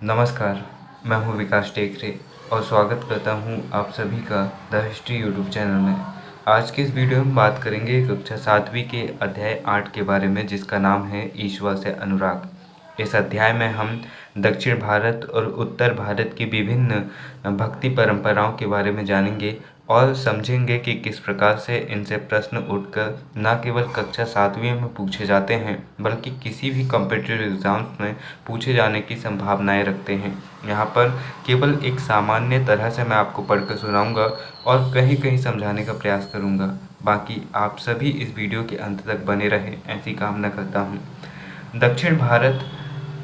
नमस्कार, मैं हूँ विकास टेकरे और स्वागत करता हूँ आप सभी का द हिस्ट्री यूट्यूब चैनल में। आज के इस वीडियो में बात करेंगे कक्षा 7वीं के अध्याय 8 के बारे में, जिसका नाम है ईश्वर से अनुराग। इस अध्याय में हम दक्षिण भारत और उत्तर भारत की विभिन्न भक्ति परंपराओं के बारे में जानेंगे और समझेंगे कि किस प्रकार से इनसे प्रश्न उठकर न केवल कक्षा 7वीं में पूछे जाते हैं बल्कि किसी भी कॉम्पिटिटिव एग्जाम्स में पूछे जाने की संभावनाएं रखते हैं। यहाँ पर केवल एक सामान्य तरह से मैं आपको पढ़कर सुनाऊंगा और कहीं कहीं समझाने का प्रयास करूंगा। बाकी आप सभी इस वीडियो के अंत तक बने रहें, ऐसी कामना करता हूँ। दक्षिण भारत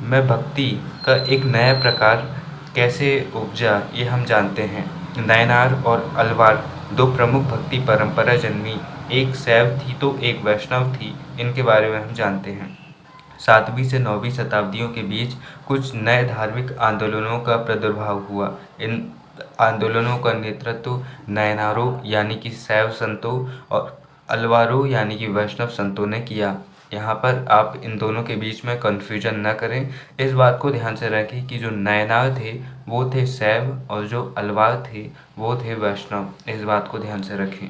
में भक्ति का एक नया प्रकार कैसे उपजा, ये हम जानते हैं। नयनार और अलवार दो प्रमुख भक्ति परंपरा जन्मी, एक शैव थी तो एक वैष्णव थी। इनके बारे में हम जानते हैं। 7वीं से 9वीं शताब्दियों के बीच कुछ नए धार्मिक आंदोलनों का प्रादुर्भाव हुआ। इन आंदोलनों का नेतृत्व नयनारों यानी कि शैव संतों और अलवारों यानी कि वैष्णव संतों ने किया। यहाँ पर आप इन दोनों के बीच में कन्फ्यूजन न करें। इस बात को ध्यान से रखें कि जो नयनार थे वो थे शैव और जो अलवार थे वो थे वैष्णव। इस बात को ध्यान से रखें।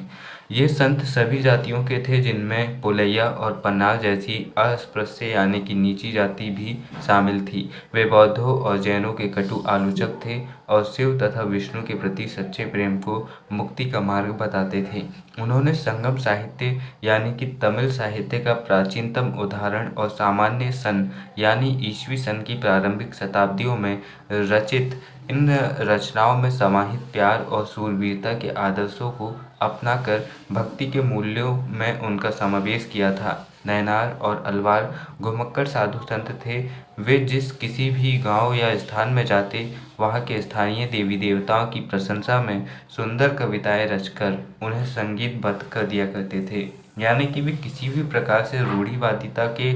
ये संत सभी जातियों के थे, जिनमें पुलैया और पन्नार जैसी अस्पृश्य यानी कि नीची जाति भी शामिल थी। वे बौद्धों और जैनों के कटु आलोचक थे और शिव तथा विष्णु के प्रति सच्चे प्रेम को मुक्ति का मार्ग बताते थे। उन्होंने संगम साहित्य यानी कि तमिल साहित्य का प्राचीनतम उदाहरण और सामान्य सन यानी ईस्वी सन की प्रारंभिक शताब्दियों में रचित इन रचनाओं में समाहित प्यार और शूरवीरता के आदर्शों को अपनाकर भक्ति के मूल्यों में उनका समावेश किया था। नयनार और अलवार घुमक्कड़ साधु संत थे। वे जिस किसी भी गांव या स्थान में जाते, वहां के स्थानीय देवी देवताओं की प्रशंसा में सुंदर कविताएं रचकर उन्हें संगीतबद्ध कर दिया करते थे। यानी कि वे किसी भी प्रकार से रूढ़िवादिता के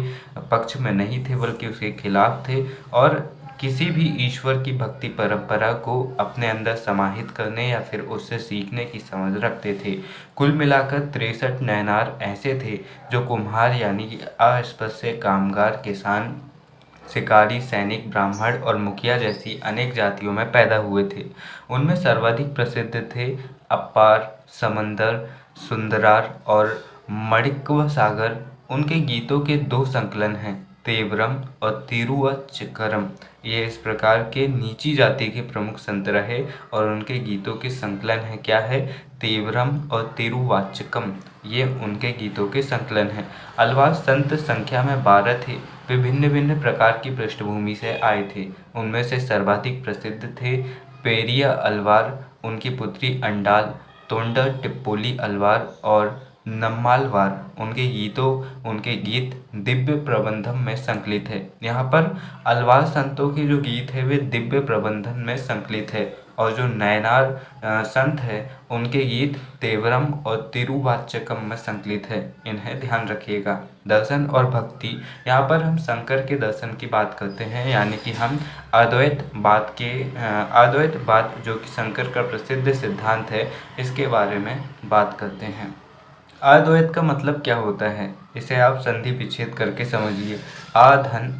पक्ष में नहीं थे बल्कि उसके खिलाफ थे और किसी भी ईश्वर की भक्ति परंपरा को अपने अंदर समाहित करने या फिर उससे सीखने की समझ रखते थे। कुल मिलाकर 63 नयनार ऐसे थे जो कुम्हार यानी कि अस्पृश्य, कामगार, किसान, शिकारी, सैनिक, ब्राह्मण और मुखिया जैसी अनेक जातियों में पैदा हुए थे। उनमें सर्वाधिक प्रसिद्ध थे अप्पार, समंदर, सुंदरार और मणिक्व सागर। उनके गीतों के दो संकलन हैं, तेवरम और तिरुवच्चकरम। ये इस प्रकार के नीची जाति के प्रमुख संत रहे और उनके गीतों के संकलन है क्या है, तेवरम और तिरुवाच्चकम। ये उनके गीतों के संकलन हैं। अलवार संत संख्या में 12 थे। वे भिन्न भिन्न प्रकार की पृष्ठभूमि से आए थे। उनमें से सर्वाधिक प्रसिद्ध थे पेरिया अलवार, उनकी पुत्री अंडाल, तोंडर टिप्पोली अलवार और नम्मालवार। उनके गीत दिव्य प्रबंधम में संकलित है। यहाँ पर अलवार संतों के जो गीत है वे दिव्य प्रबंधन में संकलित है और जो नयनार संत है उनके गीत तेवरम और तिरुवाच्चकम में संकलित है। इन्हें ध्यान रखिएगा। दर्शन और भक्ति, यहाँ पर हम शंकर के दर्शन की बात करते हैं, यानी कि हम अद्वैत बात जो कि शंकर का प्रसिद्ध सिद्धांत है, इसके बारे में बात करते हैं। अद्वैत का मतलब क्या होता है, इसे आप संधि विच्छेद करके समझिए। अधन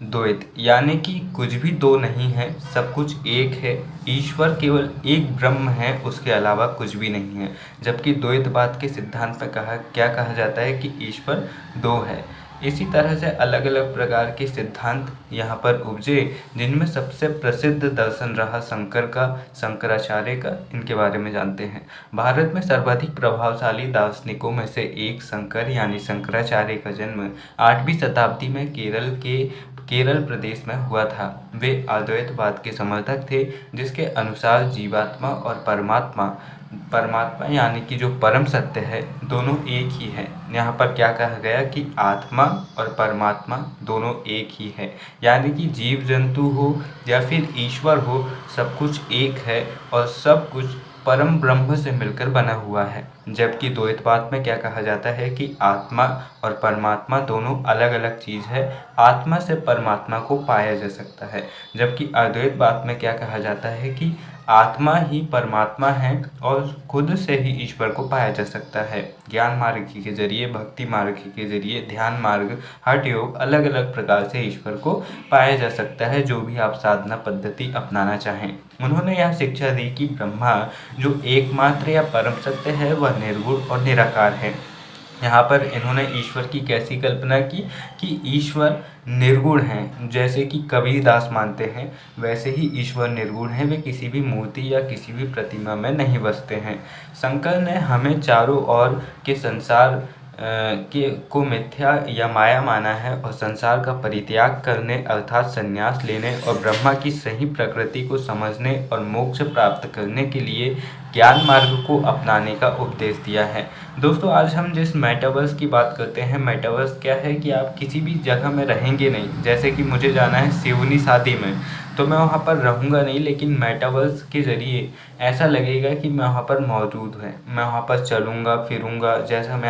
द्वैत यानी कि कुछ भी दो नहीं है, सब कुछ एक है। ईश्वर केवल एक ब्रह्म है, उसके अलावा कुछ भी नहीं है। जबकि द्वैतवाद के सिद्धांत में क्या कहा जाता है कि ईश्वर दो है। इसी तरह से अलग अलग प्रकार के सिद्धांत यहाँ पर उपजे, जिनमें सबसे प्रसिद्ध दर्शन रहा शंकर का, शंकराचार्य का। इनके बारे में जानते हैं। भारत में सर्वाधिक प्रभावशाली दार्शनिकों में से एक शंकर यानी शंकराचार्य का जन्म 8वीं शताब्दी में केरल प्रदेश में हुआ था। वे अद्वैतवाद के समर्थक थे, जिसके अनुसार जीवात्मा और परमात्मा यानी कि जो परम सत्य है, दोनों एक ही है। यहाँ पर क्या कहा गया कि आत्मा और परमात्मा दोनों एक ही है, यानी कि जीव जंतु हो या फिर ईश्वर हो, सब कुछ एक है और सब कुछ परम ब्रह्म से मिलकर बना हुआ है। जबकि द्वैतवाद में क्या कहा जाता है कि आत्मा और परमात्मा दोनों अलग अलग चीज़ है, आत्मा से परमात्मा को पाया जा सकता है। जबकि अद्वैतवाद में क्या कहा जाता है कि आत्मा ही परमात्मा है और खुद से ही ईश्वर को पाया जा सकता है। ज्ञान मार्ग के जरिए, भक्ति मार्ग के जरिए, ध्यान मार्ग, हठ योग, अलग अलग प्रकार से ईश्वर को पाया जा सकता है, जो भी आप साधना पद्धति अपनाना चाहें। उन्होंने यह शिक्षा दी कि ब्रह्मा जो एकमात्र या परम सत्य है वह निर्गुण और निराकार है। यहाँ पर इन्होंने ईश्वर की कैसी कल्पना की कि ईश्वर निर्गुण हैं, जैसे कि कबीरदास मानते हैं वैसे ही ईश्वर निर्गुण है, वे किसी भी मूर्ति या किसी भी प्रतिमा में नहीं बसते हैं। शंकर ने हमें चारों ओर के संसार को मिथ्या या माया माना है और संसार का परित्याग करने अर्थात संन्यास लेने और ब्रह्मा की सही प्रकृति को समझने और मोक्ष प्राप्त करने के लिए ज्ञान मार्ग को अपनाने का उपदेश दिया है। दोस्तों, आज हम जिस मेटावर्स की बात करते हैं, मेटावर्स क्या है कि आप किसी भी जगह में रहेंगे नहीं। जैसे कि मुझे जाना है सिवनी शादी में, तो मैं वहाँ पर रहूँगा नहीं, लेकिन मेटावर्स के ज़रिए ऐसा लगेगा कि मैं वहाँ पर मौजूद है। मैं वहाँ पर चलूँगा फिरूँगा, जैसा मैं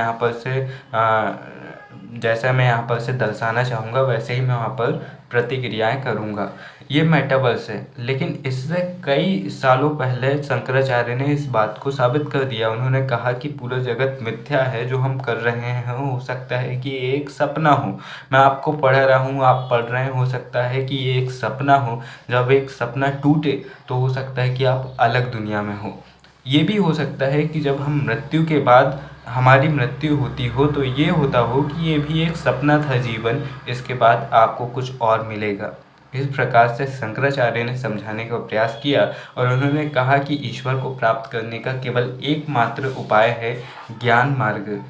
यहाँ पर से दर्शाना चाहूँगा वैसे ही मैं वहाँ पर प्रतिक्रियाएं करूँगा। ये मेटावर्स है। लेकिन इससे कई सालों पहले शंकराचार्य ने इस बात को साबित कर दिया। उन्होंने कहा कि पूरा जगत मिथ्या है, जो हम कर रहे हैं हो सकता है कि ये एक सपना हो। मैं आपको पढ़ रहा हूँ, आप पढ़ रहे हैं, हो सकता है कि ये एक सपना हो। जब एक सपना टूटे तो हो सकता है कि आप अलग दुनिया में हो। ये भी हो सकता है कि जब हम मृत्यु के बाद हमारी मृत्यु होती हो तो ये होता हो कि ये भी एक सपना था जीवन, इसके बाद आपको कुछ और मिलेगा। इस प्रकार से शंकराचार्य ने समझाने का प्रयास किया और उन्होंने कहा कि ईश्वर को प्राप्त करने का केवल एकमात्र उपाय है ज्ञान मार्ग।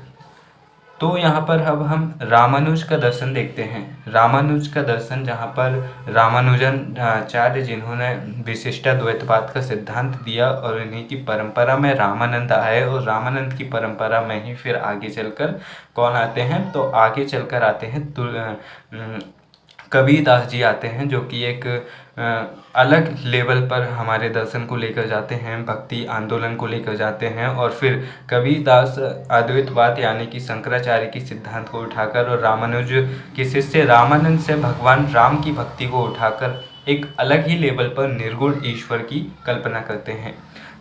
तो यहाँ पर अब हम रामानुज का दर्शन देखते हैं। रामानुज का दर्शन, जहाँ पर रामानुजन आचार्य जिन्होंने विशिष्टाद्वैतवाद का सिद्धांत दिया और इन्हीं की परंपरा में रामानंद आए और रामानंद की परंपरा में ही फिर आगे चलकर कौन आते हैं, तो आगे चलकर आते हैं कबीरदास जी आते हैं, जो कि एक अलग लेवल पर हमारे दर्शन को लेकर जाते हैं, भक्ति आंदोलन को लेकर जाते हैं। और फिर कबीरदास अद्वैतवाद यानी कि शंकराचार्य की सिद्धांत को उठाकर और रामानुज के शिष्य रामानंद से भगवान राम की भक्ति को उठाकर एक अलग ही लेवल पर निर्गुण ईश्वर की कल्पना करते हैं।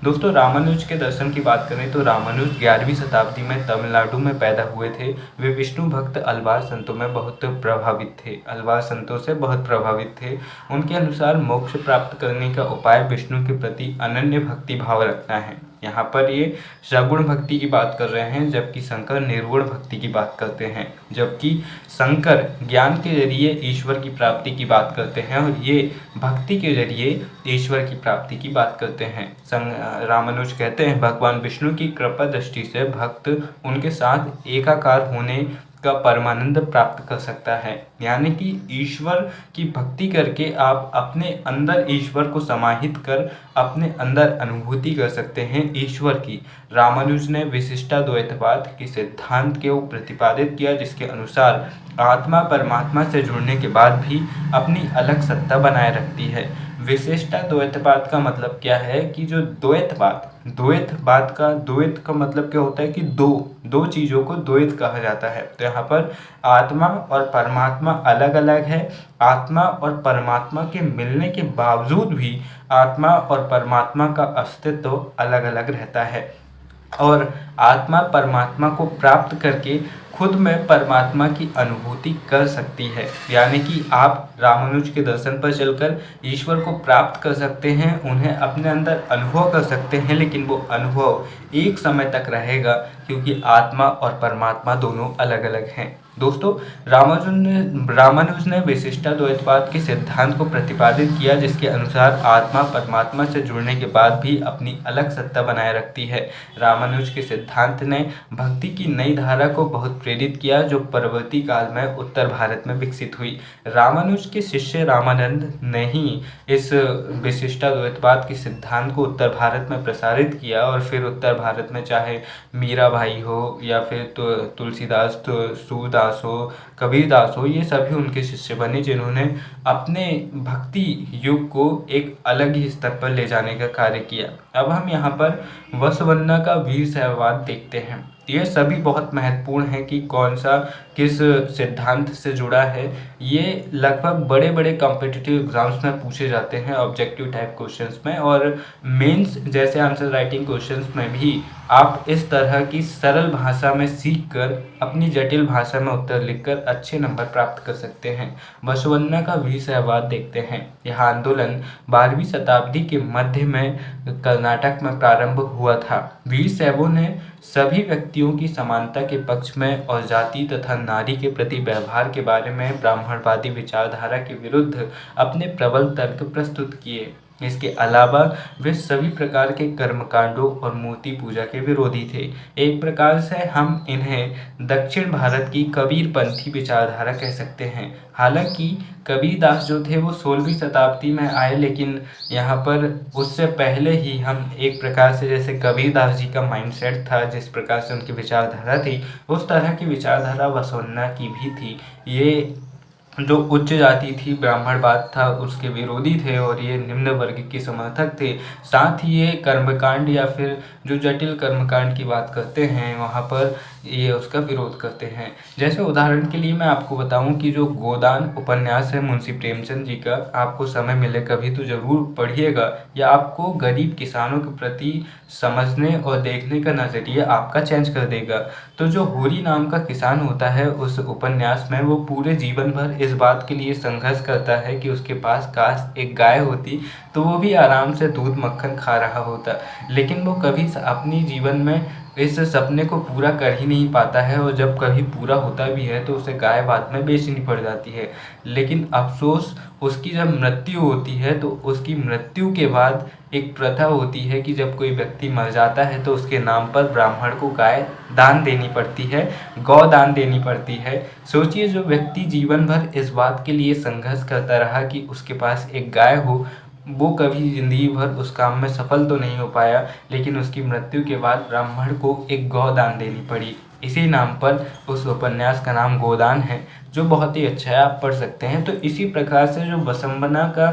दोस्तों, रामानुज के दर्शन की बात करें तो रामानुज 11वीं शताब्दी में तमिलनाडु में पैदा हुए थे। वे विष्णु भक्त अल्वार संतों में बहुत प्रभावित थे, अल्वार संतों से बहुत प्रभावित थे। उनके अनुसार मोक्ष प्राप्त करने का उपाय विष्णु के प्रति अनन्य भक्ति भाव रखना है। यहाँ पर ये सगुण भक्ति की बात कर रहे हैं, जबकि शंकर निर्गुण भक्ति की बात करते हैं। जबकि शंकर ज्ञान के जरिए ईश्वर की प्राप्ति की बात करते हैं और ये भक्ति के जरिए ईश्वर की प्राप्ति की बात करते हैं। रामानुज कहते हैं भगवान विष्णु की कृपा दृष्टि से भक्त उनके साथ एकाकार होने का परमानंद प्राप्त कर सकता है। यानी कि ईश्वर की भक्ति करके आप अपने अंदर ईश्वर को समाहित कर अपने अंदर अनुभूति कर सकते हैं ईश्वर की। रामानुज ने विशिष्टाद्वैतवाद के सिद्धांत को प्रतिपादित किया, जिसके अनुसार आत्मा परमात्मा से जुड़ने के बाद भी अपनी अलग सत्ता बनाए रखती है। विशिष्टाद्वैतवाद का मतलब क्या है कि जो द्वैत का मतलब क्या होता है कि दो चीज़ों को द्वैत कहा जाता है। तो यहाँ पर आत्मा और परमात्मा अलग अलग है। आत्मा और परमात्मा के मिलने के बावजूद भी आत्मा और परमात्मा का अस्तित्व अलग अलग रहता है और आत्मा परमात्मा को प्राप्त करके खुद में परमात्मा की अनुभूति कर सकती है। यानी कि आप रामानुज के दर्शन पर चलकर ईश्वर को प्राप्त कर सकते हैं, उन्हें अपने अंदर अनुभव कर सकते हैं, लेकिन वो अनुभव एक समय तक रहेगा क्योंकि आत्मा और परमात्मा दोनों अलग अलग हैं। दोस्तों, रामानुज ने विशिष्टाद्वैतवाद के सिद्धांत को प्रतिपादित किया, जिसके अनुसार आत्मा परमात्मा से जुड़ने के बाद भी अपनी अलग सत्ता बनाए रखती है। रामानुज के सिद्धांत ने भक्ति की नई धारा को बहुत प्रेरित किया जो परवर्ती काल में उत्तर भारत में विकसित हुई। रामानुज के शिष्य रामानंद ने ही इस विशिष्टाद्वैतवाद के सिद्धांत को उत्तर भारत में प्रसारित किया और फिर उत्तर भारत में चाहे मीराबाई हो या फिर तुलसीदास, सूरदास हो, कबीरदास हो, ये सभी उनके शिष्य बने जिन्होंने अपने भक्ति युग को एक अलग ही स्तर पर ले जाने का कार्य किया। अब हम यहाँ पर बसवन्ना का वीरशैववाद देखते हैं। ये सभी बहुत महत्वपूर्ण है कि कौन सा किस सिद्धांत से जुड़ा है। ये लगभग बड़े बड़े कॉम्पिटिटिव एग्जाम्स में पूछे जाते हैं, ऑब्जेक्टिव टाइप क्वेश्चंस में, और मेंस जैसे आंसर राइटिंग क्वेश्चंस में भी आप इस तरह की सरल भाषा में सीखकर अपनी जटिल भाषा में उत्तर लिखकर अच्छे नंबर प्राप्त कर सकते हैं। बसवन्ना का वीरशैववाद देखते हैं। यह आंदोलन 12वीं शताब्दी के मध्य में कर्नाटक में प्रारंभ हुआ था। वीरशैवों ने सभी व्यक्तियों की समानता के पक्ष में और जाति तथा नारी के प्रति व्यवहार के बारे में ब्राह्मणवादी विचारधारा के विरुद्ध अपने प्रबल तर्क प्रस्तुत किए। इसके अलावा वे सभी प्रकार के कर्मकांडों और मूर्ति पूजा के विरोधी थे। एक प्रकार से हम इन्हें दक्षिण भारत की कबीरपंथी विचारधारा कह सकते हैं। हालांकि कबीरदास जो थे वो 16वीं शताब्दी में आए, लेकिन यहाँ पर उससे पहले ही हम एक प्रकार से जैसे कबीरदास जी का माइंडसेट था, जिस प्रकार से उनकी विचारधारा थी, उस तरह की विचारधारा बसवन्ना की भी थी। ये जो उच्च जाति थी, ब्राह्मणवाद था, उसके विरोधी थे और ये निम्न वर्ग के समर्थक थे। साथ ही ये कर्मकांड या फिर जो जटिल कर्मकांड की बात करते हैं वहाँ पर ये उसका विरोध करते हैं। जैसे उदाहरण के लिए मैं आपको बताऊं कि जो गोदान उपन्यास है मुंशी प्रेमचंद जी का, आपको समय मिले कभी तो ज़रूर पढ़िएगा। या आपको गरीब किसानों के प्रति समझने और देखने का नज़रिया आपका चेंज कर देगा। तो जो होरी नाम का किसान होता है उस उपन्यास में, वो पूरे जीवन भर इस बात के लिए संघर्ष करता है कि उसके पास काश एक गाय होती तो वो भी आराम से दूध मक्खन खा रहा होता, लेकिन वो कभी अपनी जीवन में इस सपने को पूरा कर ही नहीं पाता है और जब कभी पूरा होता भी है तो उसे गाय बाद में बेचनी पड़ जाती है। लेकिन अफसोस उसकी जब मृत्यु होती है तो उसकी मृत्यु के बाद एक प्रथा होती है कि जब कोई व्यक्ति मर जाता है तो उसके नाम पर ब्राह्मण को गाय दान देनी पड़ती है, गौ दान देनी पड़ती है। सोचिए, जो व्यक्ति जीवन भर इस बात के लिए संघर्ष करता रहा कि उसके पास एक गाय हो, वो कभी ज़िंदगी भर उस काम में सफल तो नहीं हो पाया, लेकिन उसकी मृत्यु के बाद ब्राह्मण को एक गौ दान देनी पड़ी। इसी नाम पर उस उपन्यास का नाम गोदान है, जो बहुत ही अच्छा है, आप पढ़ सकते हैं। तो इसी प्रकार से जो बसवन्ना का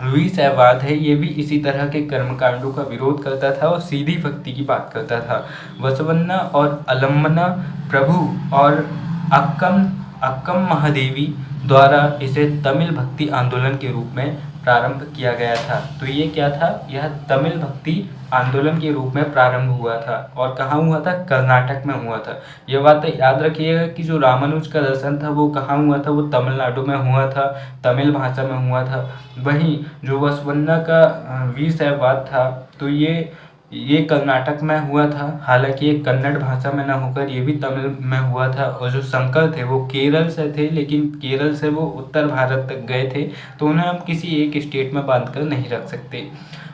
वीरशैववाद है, ये भी इसी तरह के कर्मकांडों का विरोध करता था और सीधी भक्ति की बात करता था। बसवन्ना और अलम्बना प्रभु और अक्कम महादेवी द्वारा इसे तमिल भक्ति आंदोलन के रूप में प्रारंभ किया गया था। तो ये क्या था? यह तमिल भक्ति आंदोलन के रूप में प्रारंभ हुआ था। और कहाँ हुआ था? कर्नाटक में हुआ था। ये बात याद रखिएगा कि जो रामानुज का दर्शन था वो कहाँ हुआ था? वो तमिलनाडु में हुआ था, तमिल भाषा में हुआ था। वहीं जो बसवन्ना का वीरशैववाद था तो ये कर्नाटक में हुआ था। हालांकि ये कन्नड़ भाषा में ना होकर ये भी तमिल में हुआ था। और जो शंकर थे वो केरल से थे, लेकिन केरल से वो उत्तर भारत तक गए थे, तो उन्हें हम किसी एक स्टेट में बांधकर नहीं रख सकते।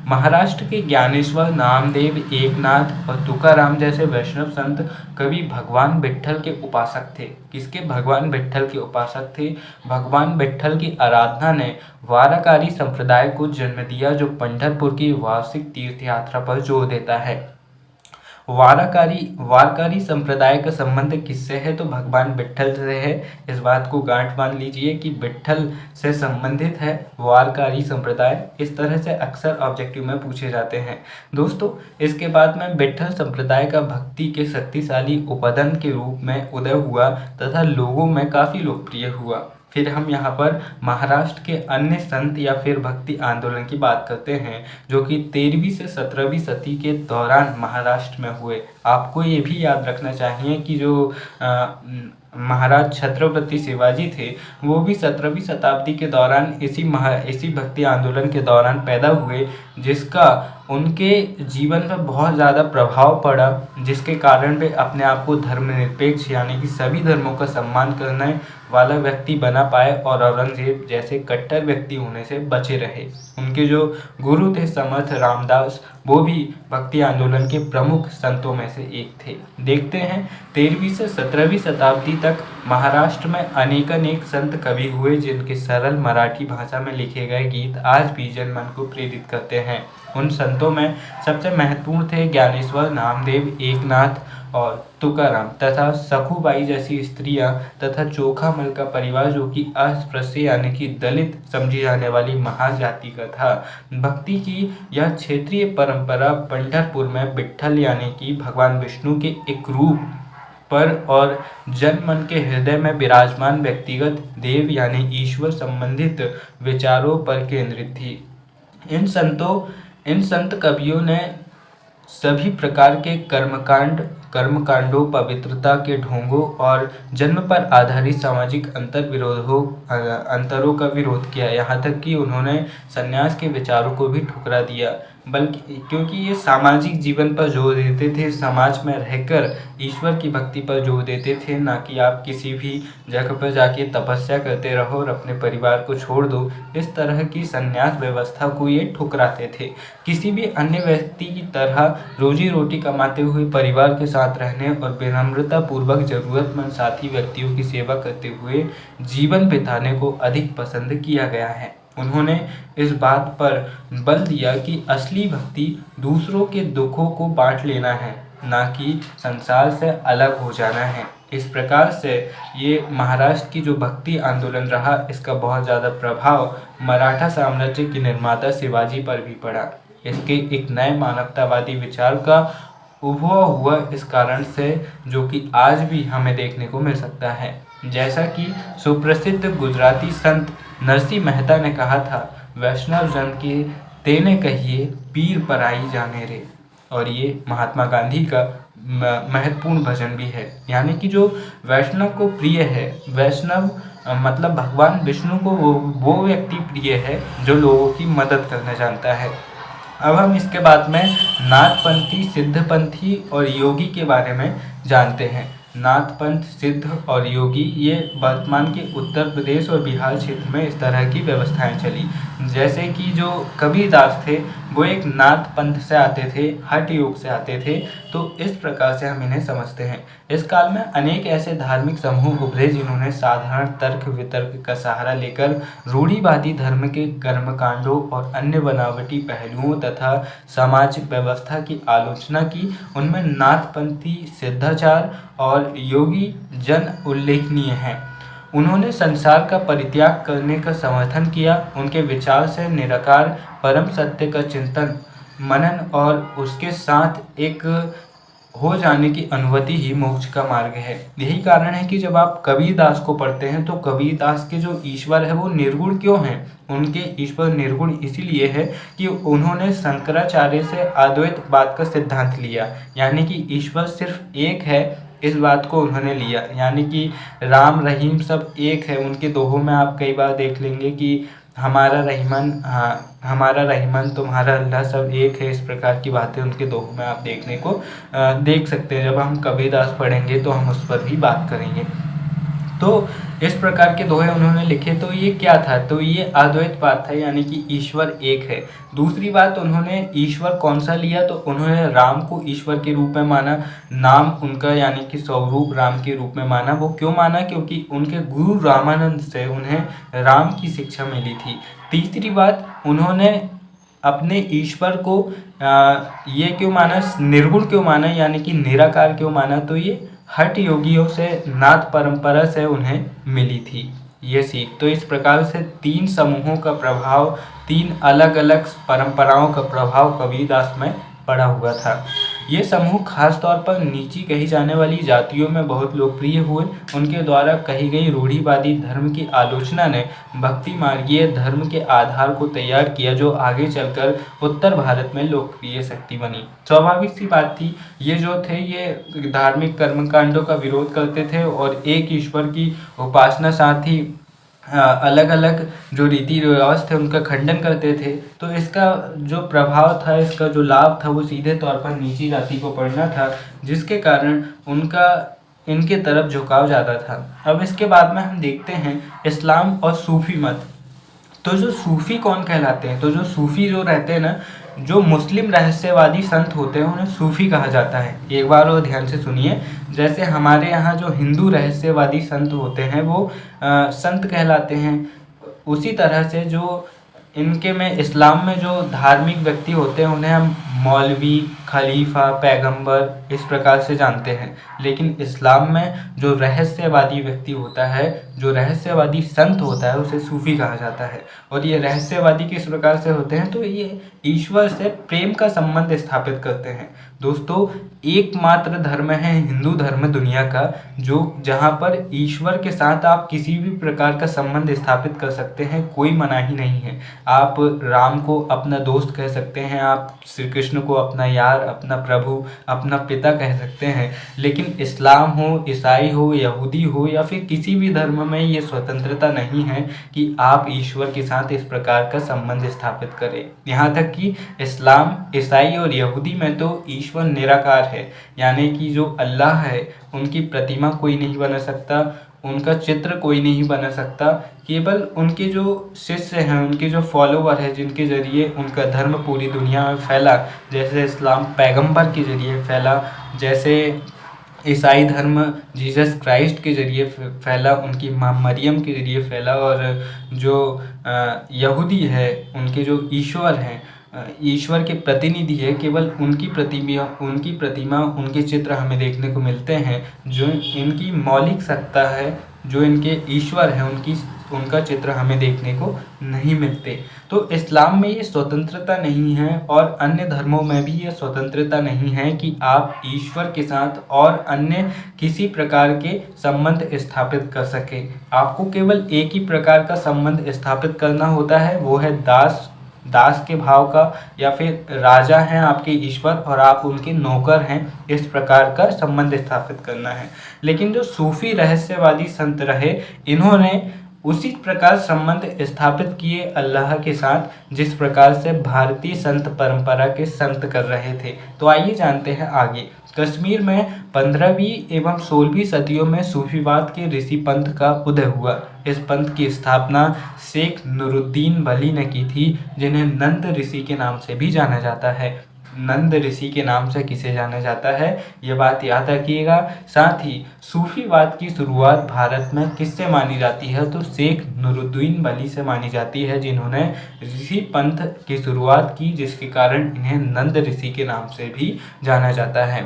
महाराष्ट्र के ज्ञानेश्वर, नामदेव, एकनाथ और तुकाराम जैसे वैष्णव संत कभी भगवान विट्ठल के उपासक थे। किसके? भगवान विट्ठल के उपासक थे। भगवान विट्ठल की आराधना ने वारकरी संप्रदाय को जन्म दिया, जो पंढरपुर की वार्षिक तीर्थ यात्रा पर जोर देता है। वारकरी संप्रदाय का संबंध किससे है? तो भगवान विट्ठल से है। इस बात को गांठ बांध लीजिए कि विट्ठल से संबंधित है वारकरी संप्रदाय। इस तरह से अक्सर ऑब्जेक्टिव में पूछे जाते हैं। दोस्तों, इसके बाद में विट्ठल संप्रदाय का भक्ति के शक्तिशाली उपदन के रूप में उदय हुआ तथा लोगों में काफ़ी लोकप्रिय हुआ। फिर हम यहाँ पर महाराष्ट्र के अन्य संत या फिर भक्ति आंदोलन की बात करते हैं, जो कि 13वीं से 17वीं सदी के दौरान महाराष्ट्र में हुए। आपको ये भी याद रखना चाहिए कि जो महाराज छत्रपति शिवाजी थे, वो भी 17वीं शताब्दी के दौरान इसी भक्ति आंदोलन के दौरान पैदा हुए, जिसका उनके जीवन पर बहुत ज़्यादा प्रभाव पड़ा, जिसके कारण वे अपने आप को धर्मनिरपेक्ष यानी कि सभी धर्मों का सम्मान करने वाला व्यक्ति बना पाए और औरंगजेब जैसे कट्टर व्यक्ति होने से बचे रहे। उनके जो गुरु थे समर्थ रामदास, वो भी भक्ति आंदोलन के प्रमुख संतों में से एक थे। देखते हैं 13वीं से 17वीं शताब्दी तक महाराष्ट्र में अनेक संत कवि हुए, जिनके सरल मराठी भाषा में लिखे गए गीत आज भी जनमन को प्रेरित करते हैं। उन संतों में सबसे महत्वपूर्ण थे ज्ञानेश्वर, नामदेव, एकनाथ और तुकाराम तथा सखुबाई जैसी स्त्रियां तथा चोखामल का परिवार, जो कि अस्पृश्य यानी कि दलित समझी जाने वाली महाजाति का था। भक्ति की यह क्षेत्रीय परंपरा पंढरपुर में विट्ठल यानी कि भगवान विष्णु के एक रूप पर और जनमन के हृदय में विराजमान व्यक्तिगत देव यानी ईश्वर संबंधित विचारों पर केंद्रित थी। इन संत कवियों ने सभी प्रकार के कर्मकांडों, पवित्रता के ढोंगों और जन्म पर आधारित सामाजिक अंतरों का विरोध किया। यहाँ तक कि उन्होंने संन्यास के विचारों को भी ठुकरा दिया, बल्कि क्योंकि ये सामाजिक जीवन पर जोर देते थे, समाज में रहकर ईश्वर की भक्ति पर जोर देते थे, ना कि आप किसी भी जगह पर जाके तपस्या करते रहो और अपने परिवार को छोड़ दो। इस तरह की संन्यास व्यवस्था को ये ठुकराते थे। किसी भी अन्य व्यक्ति की तरह रोजी रोटी कमाते हुए परिवार के साथ रहने और विनम्रता पूर्वक जरूरतमंद साथी व्यक्तियों की सेवा करते हुए जीवन बिताने को अधिक पसंद किया गया है। उन्होंने इस बात पर बल दिया कि असली भक्ति दूसरों के दुखों को बांट लेना है, ना कि संसार से अलग हो जाना है। इस प्रकार से ये महाराष्ट्र की जो भक्ति आंदोलन रहा, इसका बहुत ज़्यादा प्रभाव मराठा साम्राज्य के निर्माता शिवाजी पर भी पड़ा। इसके एक नए मानवतावादी विचार का उभरा हुआ इस कारण से, जो कि आज भी हमें देखने को मिल सकता है। जैसा कि सुप्रसिद्ध गुजराती संत नरसिंह मेहता ने कहा था, वैष्णव जन के तेने कहिए पीर पराई जाने रे। और ये महात्मा गांधी का महत्वपूर्ण भजन भी है। यानी कि जो वैष्णव को प्रिय है, वैष्णव मतलब भगवान विष्णु को वो व्यक्ति प्रिय है जो लोगों की मदद करना जानता है। अब हम इसके बाद में नाथपंथी, सिद्धपंथी और योगी के बारे में जानते हैं। नाथपंथ, सिद्ध और योगी, ये वर्तमान के उत्तर प्रदेश और बिहार क्षेत्र में इस तरह की व्यवस्थाएं चली। जैसे कि जो कबीरदास थे वो एक नाथपंथ से आते थे, हठ योग से आते थे। तो इस प्रकार से हम इन्हें समझते हैं। इस काल में अनेक ऐसे धार्मिक समूह उभरे जिन्होंने साधारण तर्क वितर्क का सहारा लेकर रूढ़िवादी धर्म के कर्मकांडों और अन्य बनावटी पहलुओं तथा सामाजिक व्यवस्था की आलोचना की। उनमें नाथपंथी, सिद्धाचार और योगी जन उल्लेखनीय हैं। उन्होंने संसार का परित्याग करने का समर्थन किया। उनके विचार से निराकार परम सत्य का चिंतन, मनन और उसके साथ एक हो जाने की अनुमति ही मोक्ष का मार्ग है। यही कारण है कि जब आप कबीरदास को पढ़ते हैं तो कबीरदास के जो ईश्वर है वो निर्गुण क्यों हैं? उनके ईश्वर निर्गुण इसीलिए है कि उन्होंने शंकराचार्य से अद्वैत बात का सिद्धांत लिया, यानी कि ईश्वर सिर्फ एक है, इस बात को उन्होंने लिया। यानी कि राम रहीम सब एक है। उनके दोहों में आप कई बार देख लेंगे कि हमारा रहीमन तुम्हारा अल्लाह सब एक है। इस प्रकार की बातें उनके दोहों में आप देख सकते हैं। जब हम कबीरदास पढ़ेंगे तो हम उस पर भी बात करेंगे। तो इस प्रकार के दोहे उन्होंने लिखे। तो ये क्या था? तो ये अद्वैत बात था, यानी कि ईश्वर एक है। दूसरी बात, उन्होंने ईश्वर कौन सा लिया? तो उन्होंने राम को ईश्वर के रूप में माना। नाम उनका यानी कि स्वरूप राम के रूप में माना। वो क्यों माना? क्योंकि उनके गुरु रामानंद से उन्हें राम की शिक्षा मिली थी। तीसरी बात, उन्होंने अपने ईश्वर को ये क्यों माना, निर्गुण क्यों माना, यानी कि निराकार क्यों माना? तो ये हठ योगियों से, नाथ परंपरा से उन्हें मिली थी ये सीख। तो इस प्रकार से तीन समूहों का प्रभाव, तीन अलग अलग परंपराओं का प्रभाव कबीरदास में पड़ा हुआ था। ये समूह खास तौर पर नीची कही जाने वाली जातियों में बहुत लोकप्रिय हुए। उनके द्वारा कही गई रूढ़िवादी धर्म की आलोचना ने भक्ति मार्गीय धर्म के आधार को तैयार किया, जो आगे चलकर उत्तर भारत में लोकप्रिय शक्ति बनी। स्वाभाविक सी बात थी, ये जो थे ये धार्मिक कर्मकांडों का विरोध करते थे और एक ईश्वर की उपासना, साथ ही अलग अलग जो रीति रिवाज थे उनका खंडन करते थे। तो इसका जो प्रभाव था, इसका जो लाभ था, वो सीधे तौर पर नीची जाति को पड़ना था, जिसके कारण उनका इनके तरफ झुकाव ज़्यादा था। अब इसके बाद में हम देखते हैं इस्लाम और सूफी मत। तो जो सूफ़ी कौन कहलाते हैं, तो जो सूफ़ी जो रहते हैं ना, जो मुस्लिम रहस्यवादी संत होते हैं उन्हें सूफ़ी कहा जाता है। एक बार और ध्यान से सुनिए, जैसे हमारे यहाँ जो हिंदू रहस्यवादी संत होते हैं वो संत कहलाते हैं, उसी तरह से जो इनके में इस्लाम में जो धार्मिक व्यक्ति होते हैं उन्हें हम मौलवी, खलीफा, पैगंबर इस प्रकार से जानते हैं। लेकिन इस्लाम में जो रहस्यवादी व्यक्ति होता है, जो रहस्यवादी संत होता है, उसे सूफ़ी कहा जाता है। और ये रहस्यवादी किस प्रकार से होते हैं, तो ये ईश्वर से प्रेम का संबंध स्थापित करते हैं। दोस्तों, एकमात्र धर्म है हिंदू धर्म दुनिया का, जो जहाँ पर ईश्वर के साथ आप किसी भी प्रकार का संबंध स्थापित कर सकते हैं, कोई मनाही नहीं है। आप राम को अपना दोस्त कह सकते हैं, आप श्री कृष्ण को अपना यार, अपना प्रभु, अपना पिता कह सकते हैं। लेकिन इस्लाम हो, ईसाई हो, यहूदी हो या फिर किसी भी धर्म में ये स्वतंत्रता नहीं है कि आप ईश्वर के साथ इस प्रकार का संबंध स्थापित करें। यहाँ तक कि इस्लाम, ईसाई और यहूदी में तो ईश्वर निराकार है, यानी कि जो अल्लाह है उनकी प्रतिमा कोई नहीं बना सकता, उनका चित्र कोई नहीं बना सकता। केवल उनके जो शिष्य हैं, उनके जो फॉलोवर हैं, जिनके ज़रिए उनका धर्म पूरी दुनिया में फैला, जैसे इस्लाम पैगंबर के ज़रिए फैला, जैसे ईसाई धर्म जीसस क्राइस्ट के ज़रिए फैला, उनकी माँ मरियम के ज़रिए फैला, और जो यहूदी है उनके जो ईश्वर हैं, ईश्वर के प्रतिनिधि है, केवल उनकी प्रतिमा, उनके चित्र हमें देखने को मिलते हैं। जो इनकी मौलिक सत्ता है, जो इनके ईश्वर हैं, उनका चित्र हमें देखने को नहीं मिलते। तो इस्लाम में ये स्वतंत्रता नहीं है और अन्य धर्मों में भी ये स्वतंत्रता नहीं है कि आप ईश्वर के साथ और अन्य किसी प्रकार के संबंध स्थापित कर सकें। आपको केवल एक ही प्रकार का संबंध स्थापित करना होता है, वो है दास के भाव का, या फिर राजा हैं आपके ईश्वर और आप उनके नौकर हैं, इस प्रकार का संबंध स्थापित करना है। लेकिन जो सूफी रहस्यवादी संत रहे, इन्होंने उसी प्रकार संबंध स्थापित किए अल्लाह के साथ, जिस प्रकार से भारतीय संत परंपरा के संत कर रहे थे। तो आइए जानते हैं आगे। कश्मीर में 15वीं एवं 16वीं सदियों में सूफीवाद के ऋषि पंथ का उदय हुआ। इस पंथ की स्थापना शेख नूरुद्दीन वली ने की थी, जिन्हें नंद ऋषि के नाम से भी जाना जाता है। नंद ऋषि के नाम से किसे जाना जाता है, ये बात याद रखिएगा। साथ ही सूफीवाद की शुरुआत भारत में किससे मानी जाती है, तो शेख नूरुद्दीन वली से मानी जाती है, जिन्होंने ऋषि पंथ की शुरुआत की, जिसके कारण इन्हें नंद ऋषि के नाम से भी जाना जाता है।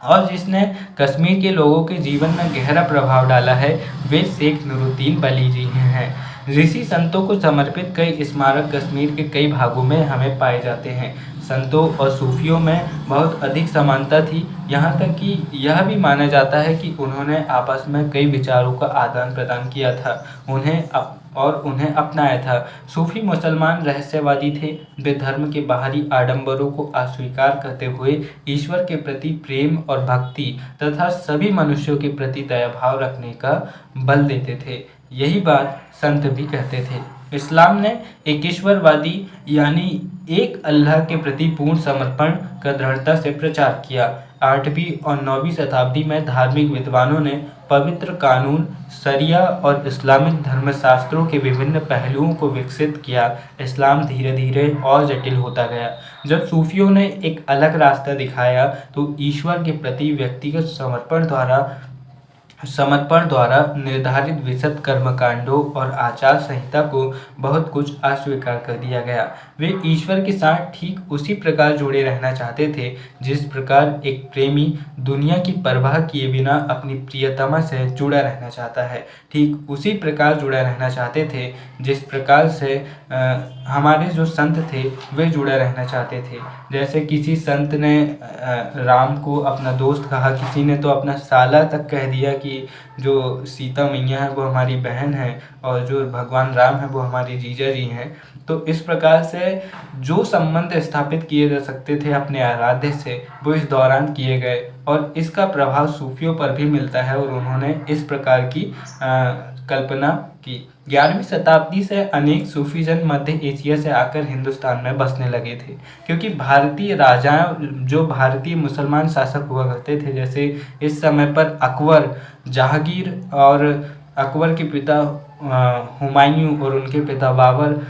और जिसने कश्मीर के लोगों के जीवन में गहरा प्रभाव डाला है, वे शेख नूरुद्दीन वली जी हैं। ऋषि संतों को समर्पित कई स्मारक कश्मीर के कई भागों में हमें पाए जाते हैं। संतों और सूफियों में बहुत अधिक समानता थी, यहाँ तक कि यह भी माना जाता है कि उन्होंने आपस में कई विचारों का आदान प्रदान किया था, उन्हें अपनाया था। सूफी मुसलमान रहस्यवादी थे। वे धर्म के बाहरी आडंबरों को अस्वीकार करते हुए ईश्वर के प्रति प्रेम और भक्ति तथा सभी मनुष्यों के प्रति दया भाव रखने का बल देते थे। यही बात संत भी कहते थे। इस्लाम ने एक ईश्वरवादी यानी एक अल्लाह के प्रति पूर्ण समर्पण का दृढ़ता से प्रचार किया। 8वीं और 9वीं शताब्दी में धार्मिक विद्वानों ने पवित्र कानून, शरिया और इस्लामिक धर्मशास्त्रों के विभिन्न पहलुओं को विकसित किया। इस्लाम धीरे धीरे और जटिल होता गया। जब सूफियों ने एक अलग रास्ता दिखाया तो ईश्वर के प्रति व्यक्तिगत समर्पण द्वारा समर्पण द्वारा निर्धारित विशद कर्मकांडों और आचार संहिता को बहुत कुछ अस्वीकार कर दिया गया। वे ईश्वर के साथ ठीक उसी प्रकार जुड़े रहना चाहते थे जिस प्रकार एक प्रेमी दुनिया की परवाह किए बिना अपनी प्रियतमा से जुड़ा रहना चाहता है। ठीक उसी प्रकार जुड़ा रहना चाहते थे जिस प्रकार से हमारे जो संत थे वे जुड़ा रहना चाहते थे। जैसे किसी संत ने राम को अपना दोस्त कहा, किसी ने तो अपना साला तक कह दिया कि जो सीता मैया है वो हमारी बहन है और जो भगवान राम है वो हमारे जीजा जी हैं। तो इस प्रकार से जो संबंध स्थापित किए जा सकते थे अपने आराध्य से वो इस दौरान किए गए और इसका प्रभाव सूफियों पर भी मिलता है और उन्होंने इस प्रकार की कल्पना की। 11वीं शताब्दी से अनेक सूफी जन मध्य एशिया से आकर हिंदुस्तान में बसने लगे थे, क्योंकि भारतीय राजा जो भारतीय मुसलमान शासक हुआ करते थे, जैसे इस समय पर अकबर, जहांगीर और अकबर के पिता हुमायूं और उनके पिता बाबर,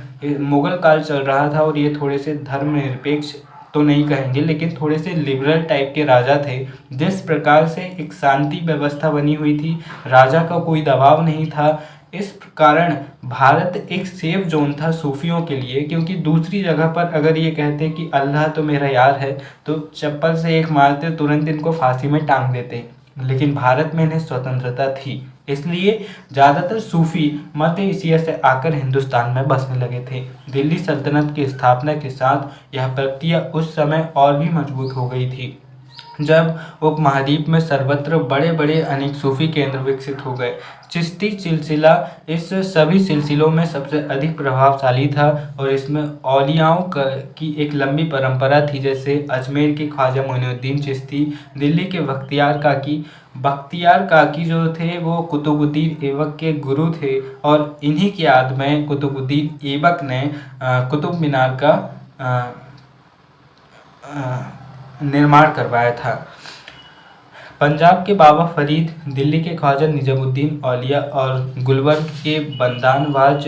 मुगल काल चल रहा था और ये थोड़े से धर्मनिरपेक्ष तो नहीं कहेंगे लेकिन थोड़े से लिबरल टाइप के राजा थे। जिस प्रकार से एक शांति व्यवस्था बनी हुई थी, राजा का कोई दबाव नहीं था, इस कारण भारत एक सेफ जोन था सूफियों के लिए। क्योंकि दूसरी जगह पर अगर ये कहते कि अल्लाह तो मेरा यार है तो चप्पल से एक मारते तुरंत इनको फांसी में टांग देते, लेकिन भारत में इन्हें स्वतंत्रता थी, इसलिए ज़्यादातर सूफी मध्य एशिया से आकर हिंदुस्तान में बसने लगे थे। दिल्ली सल्तनत की स्थापना के साथ यह प्रक्रिया उस समय और भी मजबूत हो गई थी, जब उपमहाद्वीप में सर्वत्र बड़े बड़े अनेक सूफी केंद्र विकसित हो गए। चिश्ती सिलसिला इस सभी सिलसिलों में सबसे अधिक प्रभावशाली था और इसमें औलियाओं की एक लंबी परंपरा थी। जैसे अजमेर के ख्वाजा मोइनुद्दीन चिश्ती, दिल्ली के बख्तियार काकी जो थे वो कुतुबुद्दीन ऐबक के गुरु थे और इन्हीं की याद में कुतुबुद्दीन ऐबक ने कुतुब मीनार का निर्माण करवाया था। पंजाब के बाबा फरीद, दिल्ली के ख्वाजा निजामुद्दीन औलिया और गुलबर्ग के बंदानवाज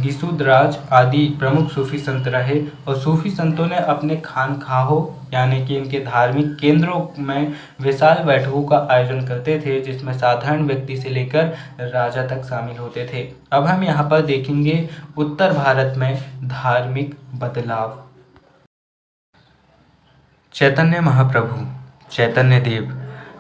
गिसुदराज आदि प्रमुख सूफी संत रहे और सूफी संतों ने अपने खानखाहों यानी कि इनके धार्मिक केंद्रों में विशाल बैठकों का आयोजन करते थे, जिसमें साधारण व्यक्ति से लेकर राजा तक शामिल होते थे। अब हम यहाँ पर देखेंगे उत्तर भारत में धार्मिक बदलाव। चैतन्य महाप्रभु, चैतन्य देव,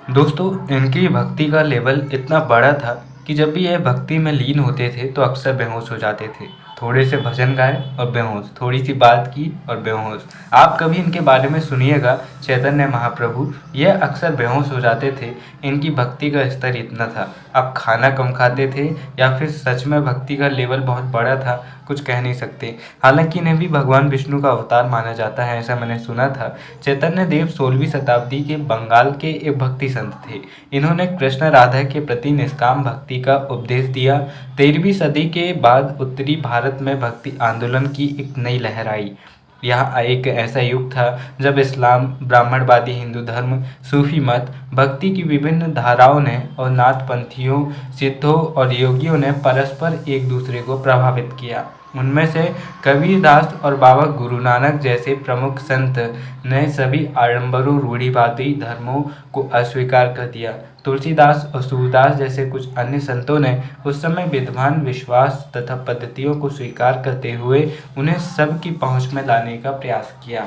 दोस्तों इनकी भक्ति का लेवल इतना बड़ा था कि जब भी यह भक्ति में लीन होते थे तो अक्सर बेहोश हो जाते थे। थोड़े से भजन गाए और बेहोश, थोड़ी सी बात की और बेहोश। आप कभी इनके बारे में सुनिएगा, चैतन्य महाप्रभु, यह अक्सर बेहोश हो जाते थे। इनकी भक्ति का स्तर इतना था, आप खाना कम खाते थे या फिर सच में भक्ति का लेवल बहुत बड़ा था, कुछ कह नहीं सकते। हालांकि इन्हें भी भगवान विष्णु का अवतार माना जाता है, ऐसा मैंने सुना था। चैतन्य देव 16वीं शताब्दी के बंगाल के एक भक्ति संत थे। इन्होंने कृष्ण राधा के प्रति निष्काम भक्ति का उपदेश दिया। 13वीं सदी के बाद उत्तरी भारत में भक्ति आंदोलन की एक नई लहर आई। यह एक ऐसा युग था जब इस्लाम, ब्राह्मणवादी हिंदू धर्म, सूफी मत, भक्ति की विभिन्न धाराओं ने और नाथपंथियों, सिद्धों और योगियों ने परस्पर एक दूसरे को प्रभावित किया। उनमें से कबीरदास और बाबा गुरु नानक जैसे प्रमुख संत ने सभी आडंबरों, रूढ़िवादी धर्मों को अस्वीकार कर दिया। तुलसीदास और सूरदास जैसे कुछ अन्य संतों ने उस समय विद्वान विश्वास तथा पद्धतियों को स्वीकार करते हुए उन्हें सबकी पहुंच में लाने का प्रयास किया।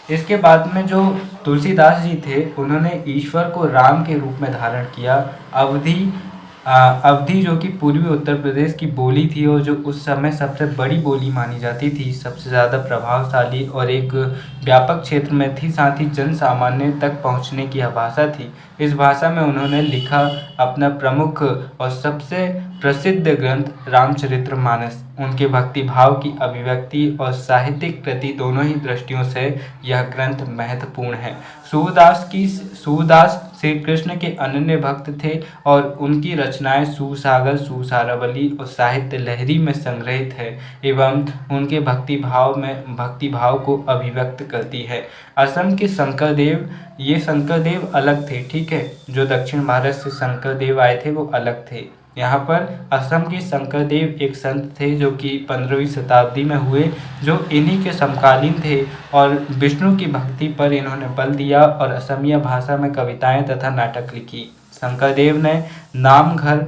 इसके बाद में जो तुलसीदास जी थे उन्होंने ईश्वर को राम के रूप में धारण किया। अवधी जो कि पूर्वी उत्तर प्रदेश की बोली थी और जो उस समय सबसे बड़ी बोली मानी जाती थी, सबसे ज़्यादा प्रभावशाली और एक व्यापक क्षेत्र में थी, साथ ही जन सामान्य तक पहुंचने की यह भाषा थी। इस भाषा में उन्होंने लिखा अपना प्रमुख और सबसे प्रसिद्ध ग्रंथ रामचरितमानस। उनके भक्ति भाव की अभिव्यक्ति और साहित्यिक प्रति दोनों ही दृष्टियों से यह ग्रंथ महत्वपूर्ण है। सूरदास श्री कृष्ण के अनन्य भक्त थे और उनकी रचनाएं सुसागर, सुसारावली और साहित्य लहरी में संग्रहित है एवं उनके भक्ति भाव को अभिव्यक्त करती है। असम के शंकरदेव, ये शंकरदेव अलग थे, ठीक है, जो दक्षिण भारत से शंकरदेव आए थे वो अलग थे। यहाँ पर असम के शंकरदेव एक संत थे जो कि 15वीं शताब्दी में हुए, जो इन्हीं के समकालीन थे और विष्णु की भक्ति पर इन्होंने बल दिया और असमिया भाषा में कविताएं तथा नाटक लिखी। शंकरदेव ने नामघर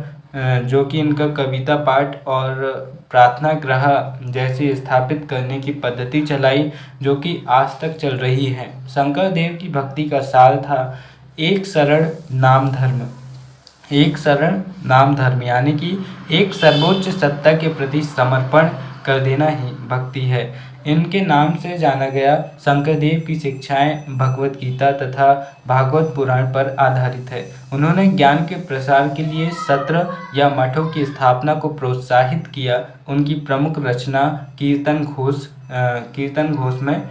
जो कि इनका कविता पाठ और प्रार्थना गृह जैसे स्थापित करने की पद्धति चलाई, जो कि आज तक चल रही है। शंकरदेव की भक्ति का सार था एक शरण नाम धर्म। एक शरण नाम धर्म यानी कि एक सर्वोच्च सत्ता के प्रति समर्पण कर देना ही भक्ति है। इनके नाम से जाना गया शंकरदेव की शिक्षाएं भगवत गीता तथा भागवत पुराण पर आधारित है। उन्होंने ज्ञान के प्रसार के लिए सत्र या मठों की स्थापना को प्रोत्साहित किया। उनकी प्रमुख रचना कीर्तन घोष में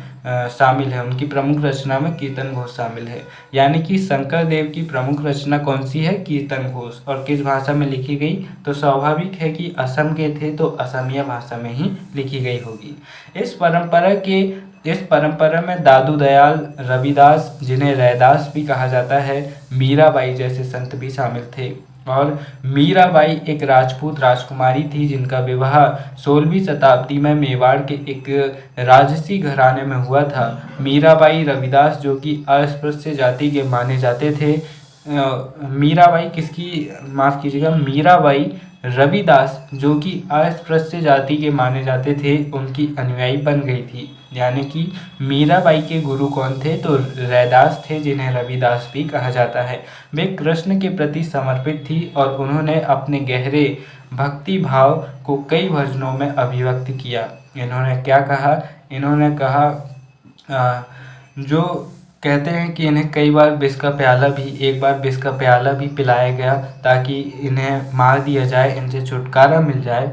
शामिल है। उनकी प्रमुख रचना में कीर्तन घोष शामिल है। यानी कि शंकरदेव की प्रमुख रचना कौन सी है? कीर्तन घोष। और किस भाषा में लिखी गई? तो स्वाभाविक है कि असम के थे तो असमिया भाषा में ही लिखी गई होगी। इस परंपरा में दादू दयाल, रविदास, जिन्हें रैदास भी कहा जाता है, मीराबाई जैसे संत भी शामिल थे। और मीराबाई एक राजपूत राजकुमारी थी जिनका विवाह 16वीं शताब्दी में मेवाड़ के एक राजसी घराने में हुआ था। मीराबाई रविदास जो कि अस्पृश्य जाति के माने जाते थे, मीराबाई रविदास जो कि अस्पृश्य जाति के माने जाते थे, उनकी अनुयायी बन गई थी। यानी कि मीराबाई के गुरु कौन थे? तो रैदास थे, जिन्हें रविदास भी कहा जाता है। वे कृष्ण के प्रति समर्पित थी और उन्होंने अपने गहरे भक्ति भाव को कई भजनों में अभिव्यक्त किया। इन्होंने क्या कहा? इन्होंने कहा जो कहते हैं कि इन्हें कई बार एक बार विष का प्याला भी पिलाया गया ताकि इन्हें मार दिया जाए, इनसे छुटकारा मिल जाए।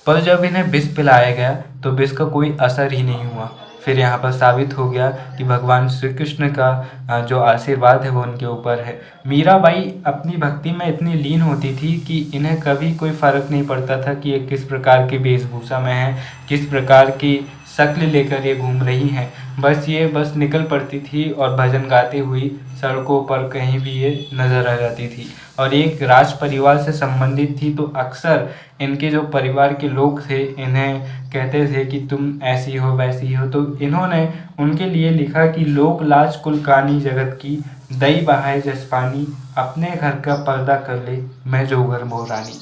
पर जब इन्हें विष पिलाया गया तो विष का कोई असर ही नहीं हुआ। फिर यहाँ पर साबित हो गया कि भगवान श्री कृष्ण का जो आशीर्वाद है वो उनके ऊपर है। मीराबाई अपनी भक्ति में इतनी लीन होती थी कि इन्हें कभी कोई फ़र्क नहीं पड़ता था कि ये किस प्रकार की वेशभूषा में है, किस प्रकार की शक्ल लेकर ये घूम रही हैं। बस निकल पड़ती थी और भजन गाती हुई सड़कों पर कहीं भी ये नज़र आ जाती थी। और एक राज परिवार से संबंधित थी तो अक्सर इनके जो परिवार के लोग थे इन्हें कहते थे कि तुम ऐसी हो वैसी हो। तो इन्होंने उनके लिए लिखा कि लोक लाज कुल कानी जगत की, दई बहाए जस पानी, अपने घर का पर्दा कर ले मैं जोगर मोह रानी।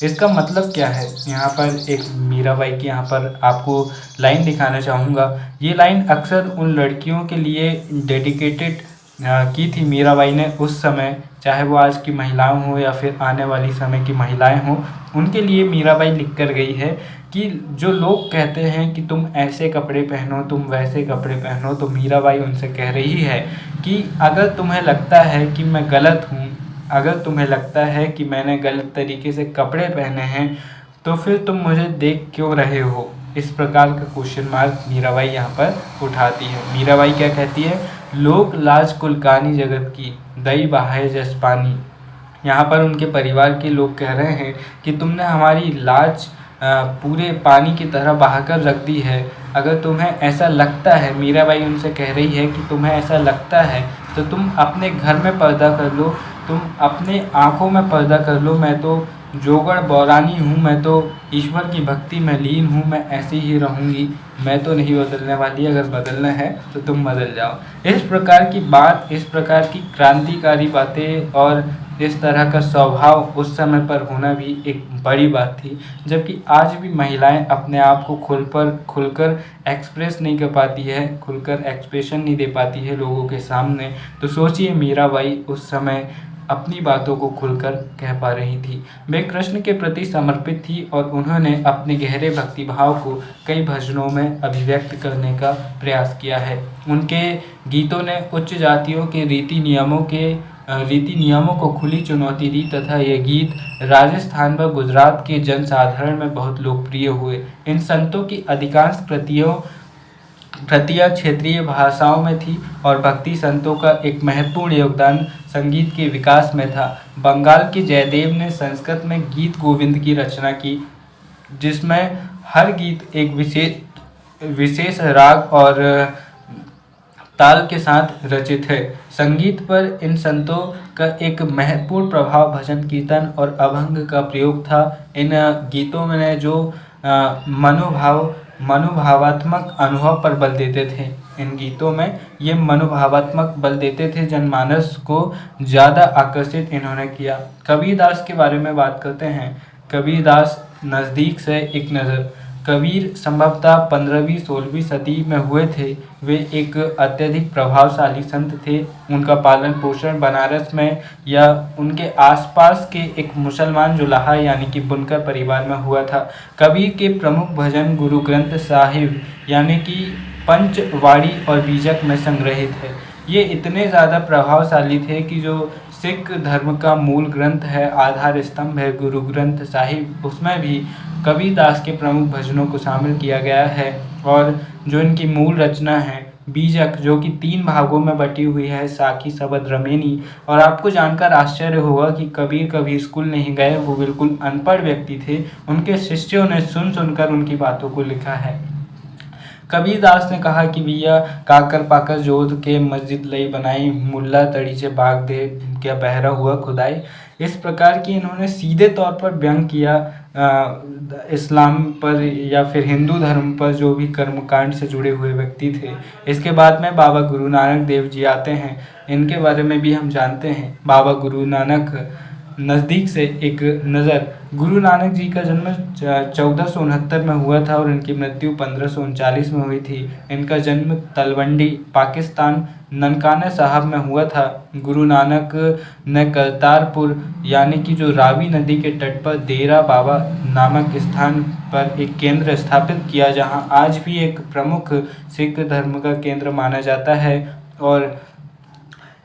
इसका मतलब क्या है? यहाँ पर एक मीराबाई की यहाँ पर आपको लाइन दिखाना चाहूँगा। ये लाइन अक्सर उन लड़कियों के लिए डेडिकेटेड की थी मीराबाई ने उस समय, चाहे वो आज की महिलाएं हों या फिर आने वाली समय की महिलाएं हों, उनके लिए मीराबाई लिख कर गई है कि जो लोग कहते हैं कि तुम ऐसे कपड़े पहनो, तुम वैसे कपड़े पहनो, तो मीराबाई उनसे कह रही है कि अगर तुम्हें लगता है कि मैं गलत हूँ, अगर तुम्हें लगता है कि मैंने गलत तरीके से कपड़े पहने हैं, तो फिर तुम मुझे देख क्यों रहे हो? इस प्रकार का क्वेश्चन मार्क मीराबाई यहाँ पर उठाती है। मीराबाई क्या कहती है? लोक लाज कुल कानी जगत की, दई बहाए जस पानी। यहाँ पर उनके परिवार के लोग कह रहे हैं कि तुमने हमारी लाज पूरे पानी की तरह बहाकर रख दी है। अगर तुम्हें ऐसा लगता है, मीराबाई उनसे कह रही है कि तुम्हें ऐसा लगता है तो तुम अपने घर में पर्दा कर लो, तुम अपने आँखों में पर्दा कर लो। मैं तो जोगड़ बौरानी हूँ, मैं तो ईश्वर की भक्ति में लीन हूँ, मैं ऐसी ही रहूँगी, मैं तो नहीं बदलने वाली। अगर बदलना है तो तुम बदल जाओ। इस प्रकार की बात, इस प्रकार की क्रांतिकारी बातें और इस तरह का स्वभाव उस समय पर होना भी एक बड़ी बात थी। जबकि आज भी महिलाएं अपने आप को खुलकर एक्सप्रेस नहीं कर पाती है, खुलकर एक्सप्रेशन नहीं दे पाती है लोगों के सामने। तो सोचिए मीराबाई उस समय अपनी बातों को खुलकर कह पा रही थी। वे कृष्ण के प्रति समर्पित थी और उन्होंने अपने गहरे भक्ति भाव को कई भजनों में अभिव्यक्त करने का प्रयास किया है। उनके गीतों ने उच्च जातियों के रीति नियमों को खुली चुनौती दी तथा ये गीत राजस्थान व गुजरात के जनसाधारण में बहुत लोकप्रिय हुए। इन संतों की अधिकांश प्रतियां क्षेत्रीय भाषाओं में थी और भक्ति संतों का एक महत्वपूर्ण योगदान संगीत के विकास में था। बंगाल के जयदेव ने संस्कृत में गीत गोविंद की रचना की, जिसमें हर गीत एक विशेष राग और ताल के साथ रचित है। संगीत पर इन संतों का एक महत्वपूर्ण प्रभाव भजन कीर्तन और अभंग का प्रयोग था। इन गीतों में जो मनोभावात्मक अनुभव पर बल देते थे। इन गीतों में ये मनोभावात्मक बल देते थे, जनमानस को ज़्यादा आकर्षित इन्होंने किया। कबीरदास के बारे में बात करते हैं। कबीरदास नज़दीक से एक नज़र। कबीर संभवतः 15वीं 16वीं सदी में हुए थे। वे एक अत्यधिक प्रभावशाली संत थे। उनका पालन पोषण बनारस में या उनके आसपास के एक मुसलमान जुलाहा यानी कि बुनकर परिवार में हुआ था। कबीर के प्रमुख भजन गुरु ग्रंथ साहिब यानी कि पंचवाड़ी और बीजक में संग्रहित है। ये इतने ज़्यादा प्रभावशाली थे कि जो सिख धर्म का मूल ग्रंथ है, आधार स्तंभ है गुरु ग्रंथ साहिब, उसमें भी कबीरदास के प्रमुख भजनों को शामिल किया गया है। और जो इनकी मूल रचना है बीजक, जो कि 3 भागों में बटी हुई है, साखी शबद रमेनी। और आपको जानकर आश्चर्य होगा कि कबीर कभी स्कूल नहीं गए, वो बिल्कुल अनपढ़ व्यक्ति थे। उनके शिष्यों ने सुन सुनकर उनकी बातों को लिखा है। कबीरदास ने कहा कि भैया काकर पाकर जोध के मस्जिद लई बनाई, मुल्ला तड़ी से बाग दे क्या बहरा हुआ खुदाई। इस प्रकार की इन्होंने सीधे तौर पर व्यंग किया इस्लाम पर या फिर हिंदू धर्म पर जो भी कर्मकांड से जुड़े हुए व्यक्ति थे। इसके बाद में बाबा गुरु नानक देव जी आते हैं। इनके बारे में भी हम जानते हैं। बाबा गुरु नानक नज़दीक से एक नज़र। गुरु नानक जी का जन्म 1469 में हुआ था और इनकी मृत्यु 1539 में हुई थी। इनका जन्म तलवंडी पाकिस्तान ननकाना साहब में हुआ था। गुरु नानक ने करतारपुर यानी कि जो रावी नदी के तट पर डेरा बाबा नामक स्थान पर एक केंद्र स्थापित किया, जहां आज भी एक प्रमुख सिख धर्म का केंद्र माना जाता है। और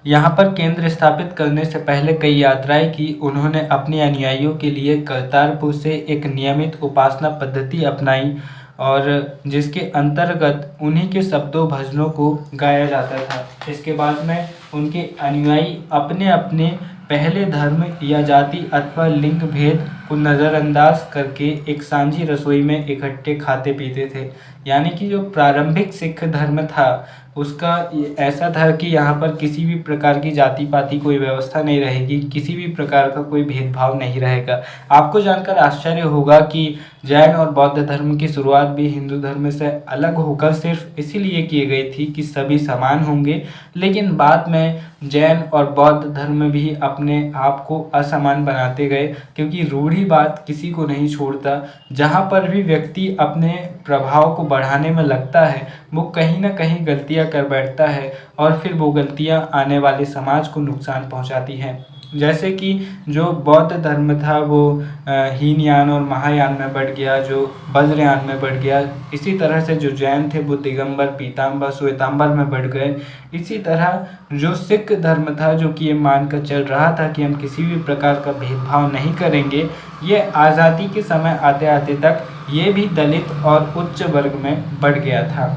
यहाँ पर केंद्र स्थापित करने से पहले कई यात्राएं की। उन्होंने अपने अनुयायियों के लिए करतारपुर से एक नियमित उपासना पद्धति अपनाई और जिसके अंतर्गत उन्हीं के शब्दों भजनों को गाया जाता था। इसके बाद में उनके अनुयायी अपने अपने पहले धर्म या जाति अथवा लिंग भेद को नज़रअंदाज करके एक सांझी रसोई में इकट्ठे खाते पीते थे। यानी कि जो प्रारंभिक सिख धर्म था उसका ऐसा था कि यहाँ पर किसी भी प्रकार की जाति पाति कोई व्यवस्था नहीं रहेगी, किसी भी प्रकार का कोई भेदभाव नहीं रहेगा। आपको जानकर आश्चर्य होगा कि जैन और बौद्ध धर्म की शुरुआत भी हिंदू धर्म से अलग होकर सिर्फ इसीलिए की गई थी कि सभी समान होंगे, लेकिन बाद में जैन और बौद्ध धर्म भी अपने आप को असमान बनाते गए, क्योंकि रूढ़िवाद किसी को नहीं छोड़ता। जहाँ पर भी व्यक्ति अपने प्रभाव को बढ़ाने में लगता है वो कहीं ना कहीं गलतियाँ कर बैठता है और फिर वो गलतियाँ आने वाले समाज को नुकसान पहुँचाती हैं। जैसे कि जो बौद्ध धर्म था वो हीनयान और महायान में बढ़ गया, जो वज्रयान में बढ़ गया। इसी तरह से जो जैन थे वो दिगंबर पीताम्बर श्वेताम्बर में बढ़ गए। इसी तरह जो सिख धर्म था जो कि ये मानकर चल रहा था कि हम किसी भी प्रकार का भेदभाव नहीं करेंगे, ये आज़ादी के समय आते आते तक ये भी दलित और उच्च वर्ग में बढ़ गया था।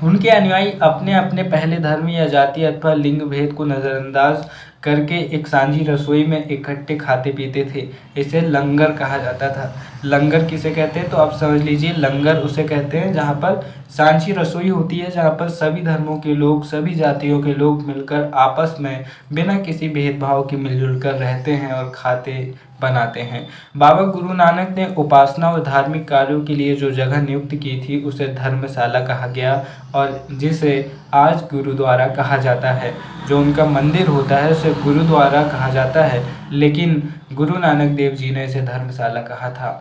उनके अनुयायी अपने अपने पहले धर्म या जाति अथवा लिंग भेद को नज़रअंदाज करके एक सांझी रसोई में इकट्ठे खाते पीते थे। इसे लंगर कहा जाता था। लंगर किसे कहते हैं तो आप समझ लीजिए, लंगर उसे कहते हैं जहाँ पर सांझी रसोई होती है, जहाँ पर सभी धर्मों के लोग, सभी जातियों के लोग मिलकर आपस में बिना किसी भेदभाव के मिलजुल कर रहते हैं और खाते बनाते हैं। बाबा गुरु नानक ने उपासना और धार्मिक कार्यों के लिए जो जगह नियुक्त की थी उसे धर्मशाला कहा गया और जिसे आज गुरुद्वारा कहा जाता है। जो उनका मंदिर होता है उसे गुरुद्वारा कहा जाता है, लेकिन गुरु नानक देव जी ने इसे धर्मशाला कहा था।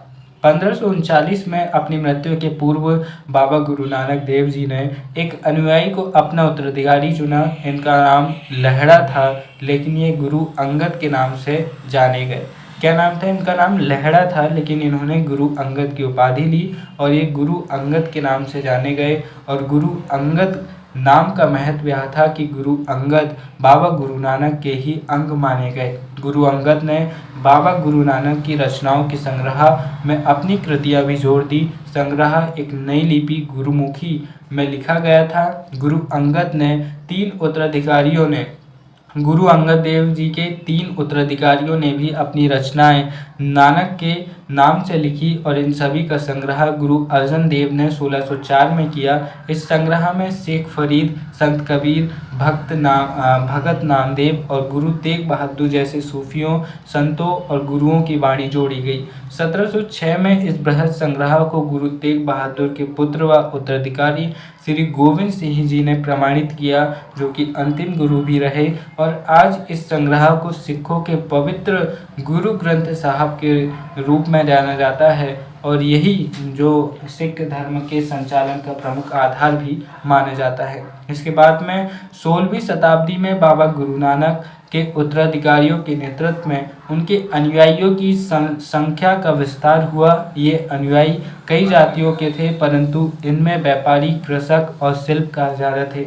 1539 में अपनी मृत्यु के पूर्व बाबा गुरु नानक देव जी ने एक अनुयायी को अपना उत्तराधिकारी चुना। इनका नाम लहड़ा था, लेकिन ये गुरु अंगद के नाम से जाने गए। क्या नाम था इनका? नाम लहड़ा था, लेकिन इन्होंने गुरु अंगद की उपाधि ली और ये गुरु अंगद के नाम से जाने गए। और गुरु अंगद नाम का महत्व यह था कि गुरु अंगद बाबा गुरु नानक के ही अंग माने गए। गुरु अंगद ने बाबा गुरु नानक की रचनाओं के संग्रह में अपनी कृतियाँ भी जोड़ दी। संग्रह एक नई लिपि गुरुमुखी में लिखा गया था। गुरु अंगद गुरु अंगद देव जी के 3 उत्तराधिकारियों ने भी अपनी रचनाएं नानक के नाम से लिखी और इन सभी का संग्रह गुरु अर्जन देव ने 1604 में किया। इस संग्रह में शेख फरीद, संत कबीर, भगत नामदेव और गुरु तेग बहादुर जैसे सूफियों, संतों और गुरुओं की वाणी जोड़ी गई। 1706 में इस बृहद संग्रह को गुरु तेग बहादुर के पुत्र व उत्तराधिकारी श्री गोविंद सिंह जी ने प्रमाणित किया, जो कि अंतिम गुरु भी रहे, और आज इस संग्रह को सिखों के पवित्र गुरु ग्रंथ साहब के रूप में जाना जाता है और यही जो सिख धर्म के संचालन का प्रमुख आधार भी माना जाता है। इसके बाद में 16वीं शताब्दी में बाबा गुरु नानक के उत्तराधिकारियों के नेतृत्व में उनके अनुयायियों की संख्या का विस्तार हुआ। ये अनुयायी कई जातियों के थे, परंतु इनमें व्यापारी, कृषक और शिल्पकार ज़्यादा थे।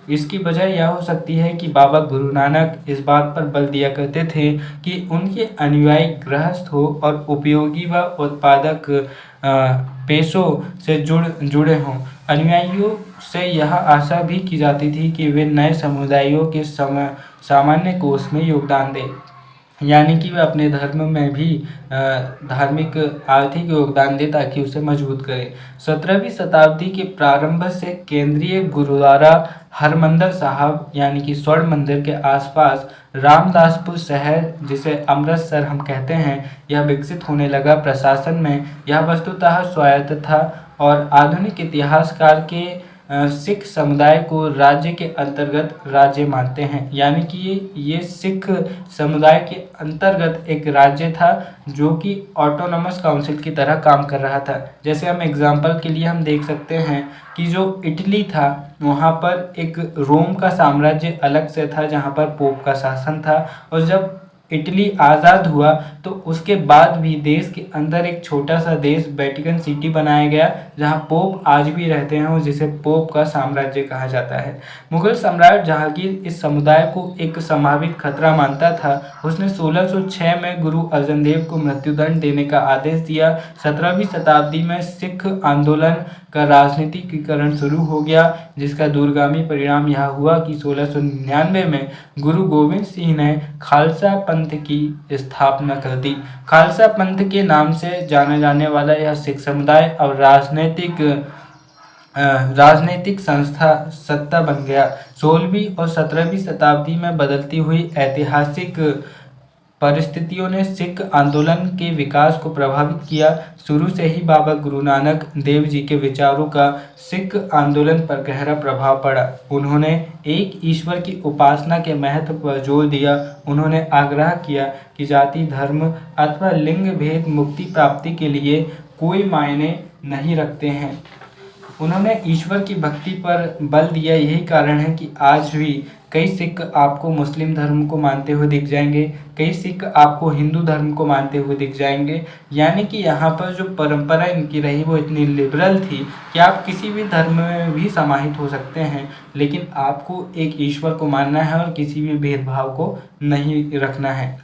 इसकी वजह यह हो सकती है कि बाबा गुरु नानक इस बात पर बल दिया करते थे कि उनके अनुयायी गृहस्थ हो और उपयोगी व उत्पादक पेशों से जुड़े हों। अनुयायियों से यह आशा भी की जाती थी कि वे नए समुदायों के सामान्य कोष में योगदान दें, यानी कि वे अपने धर्म में भी धार्मिक आर्थिक योगदान दें ताकि उसे मजबूत करें। 17वीं शताब्दी के प्रारंभ से केंद्रीय गुरुद्वारा हरमंदिर साहब यानी कि स्वर्ण मंदिर के आसपास रामदासपुर शहर, जिसे अमृतसर हम कहते हैं, यह विकसित होने लगा। प्रशासन में यह वस्तुतः स्वायत्त था और आधुनिक इतिहासकार के सिख समुदाय को राज्य के अंतर्गत राज्य मानते हैं, यानी कि ये सिख समुदाय के अंतर्गत एक राज्य था जो कि ऑटोनॉमस काउंसिल की तरह काम कर रहा था। जैसे हम एग्जाम्पल के लिए हम देख सकते हैं कि जो इटली था वहाँ पर एक रोम का साम्राज्य अलग से था जहाँ पर पोप का शासन था, और जब इटली आज़ाद हुआ तो उसके बाद भी देश के अंदर एक छोटा सा देश वेटिकन सिटी बनाया गया जहां पोप आज भी रहते हैं और जिसे पोप का साम्राज्य कहा जाता है। मुगल सम्राट जहांगीर इस समुदाय को एक संभावित खतरा मानता था। उसने 1606 में गुरु अर्जन देव को मृत्युदंड देने का आदेश दिया। 17वीं शताब्दी में सिख आंदोलन का राजनीतिकीकरण शुरू हो गया, जिसका दूरगामी परिणाम यह हुआ कि 1699 में गुरु गोविंद सिंह ने खालसा पंथ की स्थापना कर दी। खालसा पंथ के नाम से जाना जाने वाला यह सिख समुदाय अब राजनीतिक सत्ता बन गया। 16वीं और 17वीं शताब्दी में बदलती हुई ऐतिहासिक परिस्थितियों ने सिख आंदोलन के विकास को प्रभावित किया। शुरू से ही बाबा गुरु नानक देव जी के विचारों का सिख आंदोलन पर गहरा प्रभाव पड़ा। उन्होंने एक ईश्वर की उपासना के महत्व पर जोर दिया। उन्होंने आग्रह किया कि जाति, धर्म अथवा लिंग भेद मुक्ति प्राप्ति के लिए कोई मायने नहीं रखते हैं। उन्होंने ईश्वर की भक्ति पर बल दिया। यही कारण है कि आज भी कई सिख आपको मुस्लिम धर्म को मानते हुए दिख जाएंगे, कई सिख आपको हिंदू धर्म को मानते हुए दिख जाएंगे। यानी कि यहाँ पर जो परंपरा इनकी रही वो इतनी लिबरल थी कि आप किसी भी धर्म में भी समाहित हो सकते हैं, लेकिन आपको एक ईश्वर को मानना है और किसी भी भेदभाव को नहीं रखना है।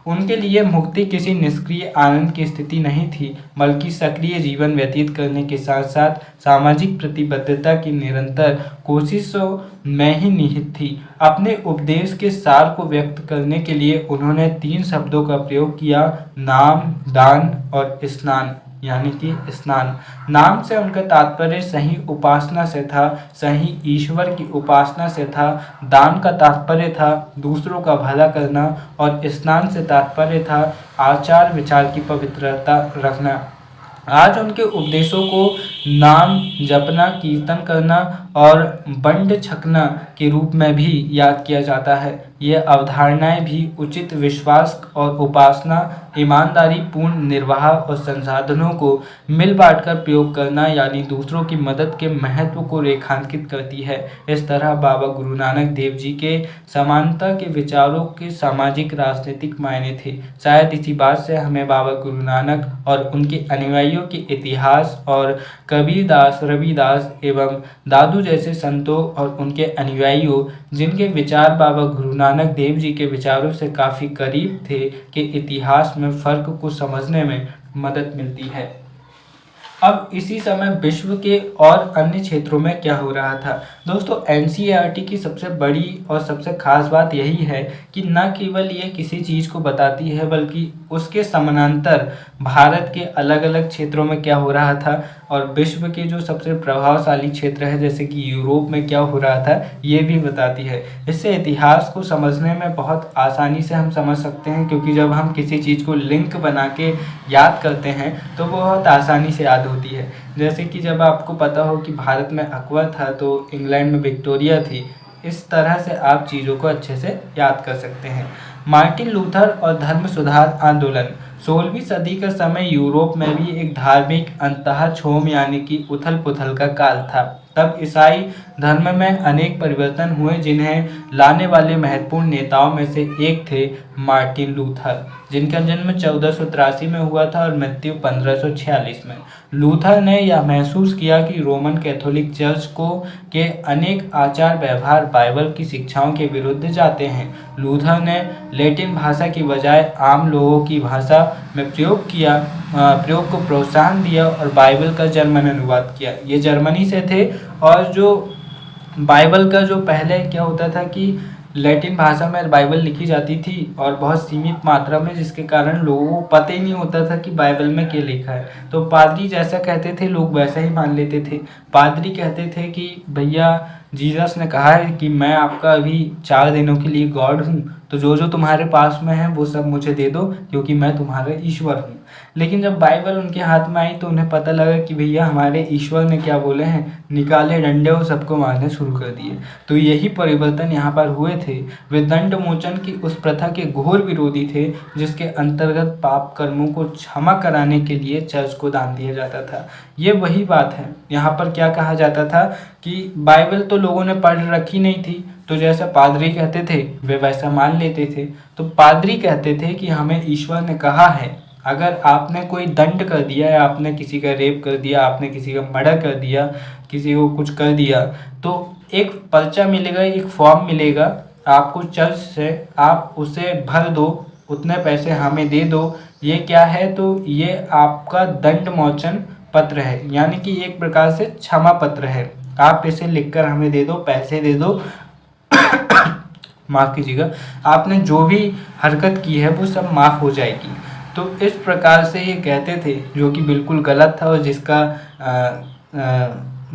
उनके लिए मुक्ति किसी निष्क्रिय आनंद की स्थिति नहीं थी, बल्कि सक्रिय जीवन व्यतीत करने के साथ साथ सामाजिक प्रतिबद्धता की निरंतर कोशिशों में ही निहित थी। अपने उपदेश के सार को व्यक्त करने के लिए उन्होंने 3 शब्दों का प्रयोग किया: नाम, दान और स्नान, यानी कि स्नान। नाम से उनका तात्पर्य सही उपासना से था, सही ईश्वर की उपासना से था। दान का तात्पर्य था दूसरों का भला करना, और स्नान से तात्पर्य था आचार विचार की पवित्रता रखना। आज उनके उपदेशों को नाम जपना, कीर्तन करना और बंड छकना के रूप में भी याद किया जाता है। ये अवधारणाएं भी उचित विश्वास और उपासना, ईमानदारी पूर्ण निर्वाह और संसाधनों को मिल बांट कर प्रयोग करना, यानी दूसरों की मदद के महत्व को रेखांकित करती है। इस तरह बाबा गुरु नानक देव जी के समानता के विचारों के सामाजिक राजनीतिक मायने थे। शायद इसी बात से हमें बाबा गुरु नानक और उनके अनुयायियों के इतिहास और कबीरदास, रविदास एवं दादू जैसे संतों और उनके अनुयायियों, जिनके विचार बाबा गुरु नानक देव जी के विचारों से काफ़ी करीब थे, के इतिहास में फ़र्क को समझने में मदद मिलती है। अब इसी समय विश्व के और अन्य क्षेत्रों में क्या हो रहा था। दोस्तों, एनसीईआरटी की सबसे बड़ी और सबसे खास बात यही है कि न केवल ये किसी चीज़ को बताती है बल्कि उसके समानांतर भारत के अलग अलग क्षेत्रों में क्या हो रहा था और विश्व के जो सबसे प्रभावशाली क्षेत्र है जैसे कि यूरोप में क्या हो रहा था ये भी बताती है। इससे इतिहास को समझने में बहुत आसानी से हम समझ सकते हैं, क्योंकि जब हम किसी चीज़ को लिंक बना के याद करते हैं तो वो बहुत आसानी से याद होती है। जैसे कि जब आपको पता हो कि भारत में अकबर था तो इंग्लैंड में विक्टोरिया थी, इस तरह से आप चीज़ों को अच्छे से याद कर सकते हैं। मार्टिन लूथर और धर्म सुधार आंदोलन 16वीं सदी का समय यूरोप में भी एक धार्मिक अंतःक्षोभ यानी कि उथल पुथल का काल था। तब ईसाई धर्म में अनेक परिवर्तन हुए, जिन्हें लाने वाले महत्वपूर्ण नेताओं में से एक थे मार्टिन लूथर, जिनका जन्म 1483 में हुआ था और मृत्यु 1546 में। लूथर ने यह महसूस किया कि रोमन कैथोलिक चर्च को के अनेक आचार व्यवहार बाइबल की शिक्षाओं के विरुद्ध जाते हैं। लूथर ने लैटिन भाषा की बजाय आम लोगों की भाषा में प्रयोग को प्रोत्साहन दिया और बाइबल का जर्मन अनुवाद किया। ये जर्मनी से थे और जो बाइबल का जो पहले क्या होता था कि लैटिन भाषा में बाइबल लिखी जाती थी और बहुत सीमित मात्रा में, जिसके कारण लोगों को पता ही नहीं होता था कि बाइबल में क्या लिखा है। तो पादरी जैसा कहते थे लोग वैसा ही मान लेते थे। पादरी कहते थे कि भैया जीसस ने कहा है कि मैं आपका अभी 4 दिनों के लिए गॉड हूँ, तो जो जो तुम्हारे पास में है वो सब मुझे दे दो क्योंकि मैं तुम्हारा ईश्वर हूँ। लेकिन जब बाइबल उनके हाथ में आई तो उन्हें पता लगा कि भैया हमारे ईश्वर ने क्या बोले हैं, निकाले डंडे और सबको मारने शुरू कर दिए। तो यही परिवर्तन यहाँ पर हुए थे। वे दंड मोचन की उस प्रथा के घोर विरोधी थे जिसके अंतर्गत पाप कर्मों को क्षमा कराने के लिए चर्च को दान दिया जाता था। ये वही बात है। यहाँ पर क्या कहा जाता था कि बाइबल तो लोगों ने पढ़ रखी नहीं थी, तो जैसा पादरी कहते थे वे वैसा मान लेते थे। तो पादरी कहते थे कि हमें ईश्वर ने कहा है अगर आपने कोई दंड कर दिया है, आपने किसी का रेप कर दिया, आपने किसी का मर्डर कर दिया, किसी को कुछ कर दिया, तो एक पर्चा मिलेगा, एक फॉर्म मिलेगा आपको चर्च से, आप उसे भर दो, उतने पैसे हमें दे दो। ये क्या है, तो ये आपका दंड मोचन पत्र है, यानी कि एक प्रकार से क्षमा पत्र है। आप इसे लिखकर हमें दे दो, पैसे दे दो माफ़ कीजिएगा, आपने जो भी हरकत की है वो सब माफ़ हो जाएगी। तो इस प्रकार से ये कहते थे, जो कि बिल्कुल गलत था और जिसका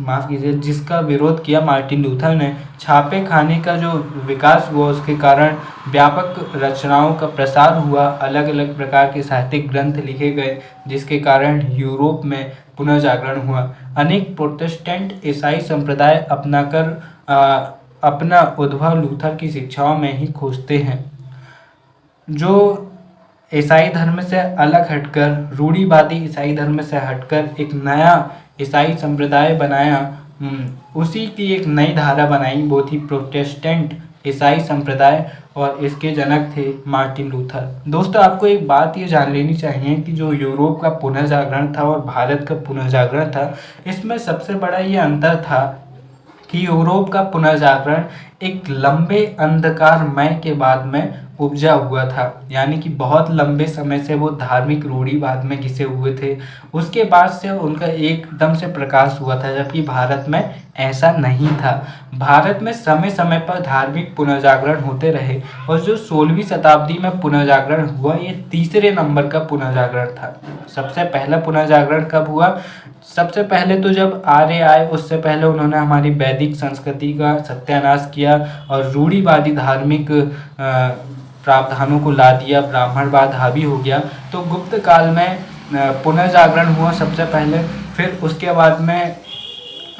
माफ़ कीजिए जिसका विरोध किया मार्टिन लूथर ने। छापे खाने का जो विकास हुआ उसके कारण व्यापक रचनाओं का प्रसार हुआ, अलग अलग प्रकार के साहित्यिक ग्रंथ लिखे गए, जिसके कारण यूरोप में पुनर्जागरण हुआ। अनेक प्रोटेस्टेंट ईसाई संप्रदाय अपना उद्भव लूथर की शिक्षाओं में ही खोजते हैं। जो ईसाई धर्म से अलग हटकर, रूढ़िवादी ईसाई धर्म से हटकर एक नया ईसाई संप्रदाय बनाया, उसी की एक नई धारा बनाई, वो थी प्रोटेस्टेंट ईसाई संप्रदाय, और इसके जनक थे मार्टिन लूथर। दोस्तों, आपको एक बात ये जान लेनी चाहिए कि जो यूरोप का पुनर्जागरण था और भारत का पुनर्जागरण था, इसमें सबसे बड़ा ये अंतर था कि यूरोप का पुनर्जागरण एक लंबे अंधकारमय के बाद में उपजा हुआ था, यानी कि बहुत लंबे समय से वो धार्मिक रूढ़िवाद में घिसे हुए थे, उसके बाद से उनका एकदम से प्रकाश हुआ था, जबकि भारत में ऐसा नहीं था। भारत में समय समय पर धार्मिक पुनर्जागरण होते रहे और जो 16वीं शताब्दी में पुनर्जागरण हुआ ये तीसरे नंबर का पुनर्जागरण था। सबसे पहला पुनर्जागरण कब हुआ? सबसे पहले तो जब आर्य आए, उससे पहले उन्होंने हमारी वैदिक संस्कृति का सत्यानाश किया और रूढ़िवादी धार्मिक प्रावधानों को ला दिया, ब्राह्मणवाद हावी हो गया। तो गुप्त काल में पुनर्जागरण हुआ सबसे पहले, फिर उसके बाद में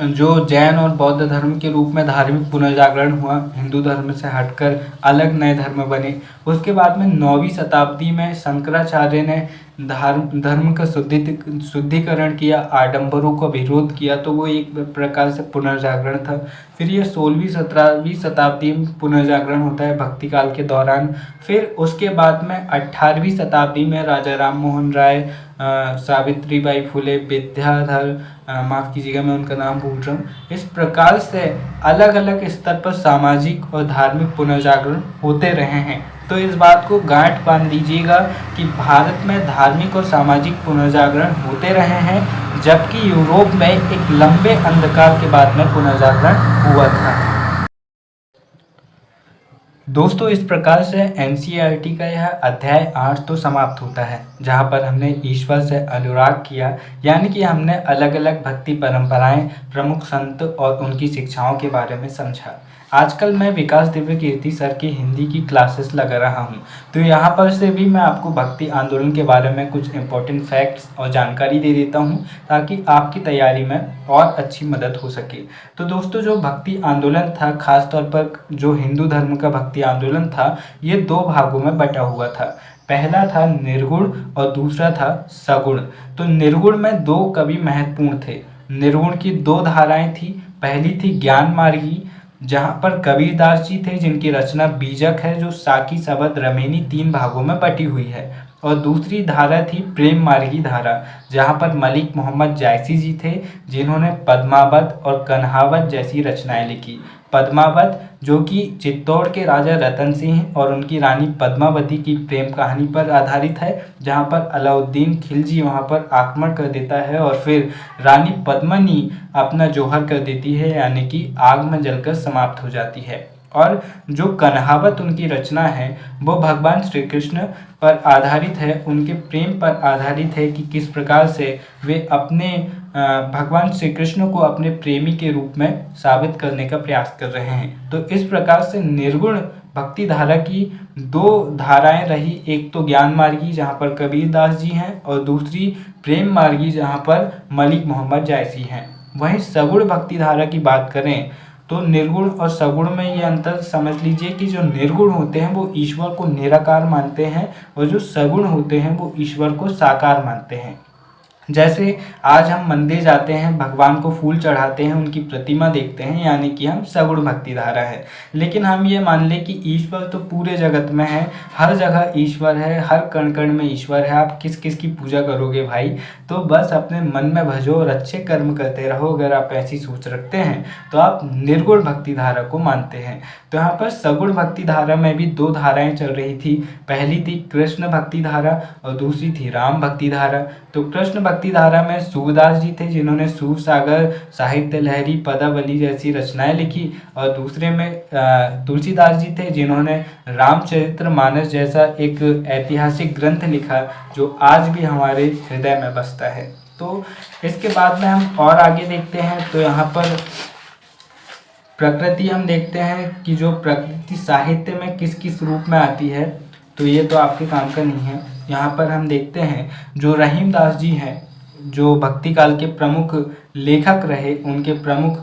जो जैन और बौद्ध धर्म के रूप में धार्मिक पुनर्जागरण हुआ, हिंदू धर्म से हटकर अलग नए धर्म बने। उसके बाद में 9वीं शताब्दी में शंकराचार्य ने धर्म का शुद्धिकरण किया, आडंबरों का विरोध किया, तो वो एक प्रकार से पुनर्जागरण था। फिर ये 16वीं 17वीं शताब्दी में पुनर्जागरण होता है भक्ति काल के दौरान। फिर उसके बाद में 18वीं शताब्दी में राजा राम मोहन राय, सावित्रीबाई फुले, विद्याधर, माफ़ कीजिएगा मैं उनका नाम भूल रहा हूँ, इस प्रकार से अलग अलग स्तर पर सामाजिक और धार्मिक पुनर्जागरण होते रहे हैं। तो इस बात को गांठ बांध लीजिएगा कि भारत में धार्मिक और सामाजिक पुनर्जागरण होते रहे हैं। जबकि यूरोप में एक लंबे अंधकार के बाद में पुनर्जागरण हुआ था। दोस्तों, इस प्रकार से एनसीईआरटी का यह अध्याय 8 तो समाप्त होता है, जहाँ पर हमने ईश्वर से अनुराग किया, यानी कि हमने अलग अलग भक्ति परंपराएं, प्रमुख संत और उनकी शिक्षाओं के बारे में समझा। आजकल मैं विकास दिव्य कीर्ति सर की हिंदी की क्लासेस लगा रहा हूँ, तो यहाँ पर से भी मैं आपको भक्ति आंदोलन के बारे में कुछ इम्पोर्टेंट फैक्ट्स और जानकारी दे देता हूँ, ताकि आपकी तैयारी में और अच्छी मदद हो सके। तो दोस्तों, जो भक्ति आंदोलन था, खास तौर पर जो हिंदू धर्म का भक्ति आंदोलन था, ये 2 भागों में बटा हुआ था। पहला था निर्गुण और दूसरा था सगुण। तो निर्गुण में 2 कवि महत्वपूर्ण थे। निर्गुण की 2 धाराएं थी। पहली थी ज्ञान मार्गी, जहाँ पर कबीरदास जी थे, जिनकी रचना बीजक है, जो साकी शबद रमेनी 3 भागों में बटी हुई है। और दूसरी धारा थी प्रेम मार्गी धारा, जहाँ पर मलिक मोहम्मद जायसी जी थे, जिन्होंने पद्मावत और कन्हावत जैसी रचनाएं लिखी। पद्मावत जो कि चित्तौड़ के राजा रतन सिंह और उनकी रानी पद्मावती की प्रेम कहानी पर आधारित है, जहाँ पर अलाउद्दीन खिलजी वहाँ पर आक्रमण कर देता है और फिर रानी पद्मिनी अपना जौहर कर देती है, यानी कि आग में जलकर समाप्त हो जाती है। और जो कन्हावत उनकी रचना है, वो भगवान श्री कृष्ण पर आधारित है, उनके प्रेम पर आधारित है कि किस प्रकार से वे अपने भगवान श्री कृष्ण को अपने प्रेमी के रूप में साबित करने का प्रयास कर रहे हैं। तो इस प्रकार से निर्गुण भक्ति धारा की 2 धाराएं रही, एक तो ज्ञान मार्गी जहाँ पर कबीरदास जी हैं, और दूसरी प्रेम मार्गी जहाँ पर मलिक मोहम्मद जायसी हैं। वहीं सगुण भक्ति धारा की बात करें तो निर्गुण और सगुण में ये अंतर समझ लीजिए कि जो निर्गुण होते हैं वो ईश्वर को निराकार मानते हैं, और जो सगुण होते हैं वो ईश्वर को साकार मानते हैं। जैसे आज हम मंदिर जाते हैं, भगवान को फूल चढ़ाते हैं, उनकी प्रतिमा देखते हैं, यानी कि हम सगुण भक्ति धारा है। लेकिन हम ये मान लें कि ईश्वर तो पूरे जगत में है, हर जगह ईश्वर है, हर कण कण में ईश्वर है। आप किस किस की पूजा करोगे भाई? तो बस अपने मन में भजो और अच्छे कर्म करते रहो। अगर आप ऐसी सोच रखते हैं तो आप निर्गुण भक्ति धारा को मानते हैं। तो यहाँ पर सगुण भक्ति धारा में भी 2 धाराएं चल रही थी। पहली थी कृष्ण भक्ति धारा और दूसरी थी राम भक्ति धारा। तो कृष्ण भक्ति धारा में सूरदास जी थे, जिन्होंने सूर सागर, साहित्य लहरी, पदावली जैसी रचनाएं लिखी, और दूसरे में तुलसीदास जी थे, जिन्होंने रामचरितमानस जैसा एक ऐतिहासिक ग्रंथ लिखा, जो आज भी हमारे हृदय में बसता है। तो इसके बाद में हम और आगे देखते हैं, तो यहाँ पर प्रकृति हम देखते हैं कि जो प्रकृति साहित्य में किस किस रूप में आती है, तो ये तो आपके काम का नहीं है। यहाँ पर हम देखते हैं जो रहीमदास जी हैं, जो भक्ति काल के प्रमुख लेखक रहे, उनके प्रमुख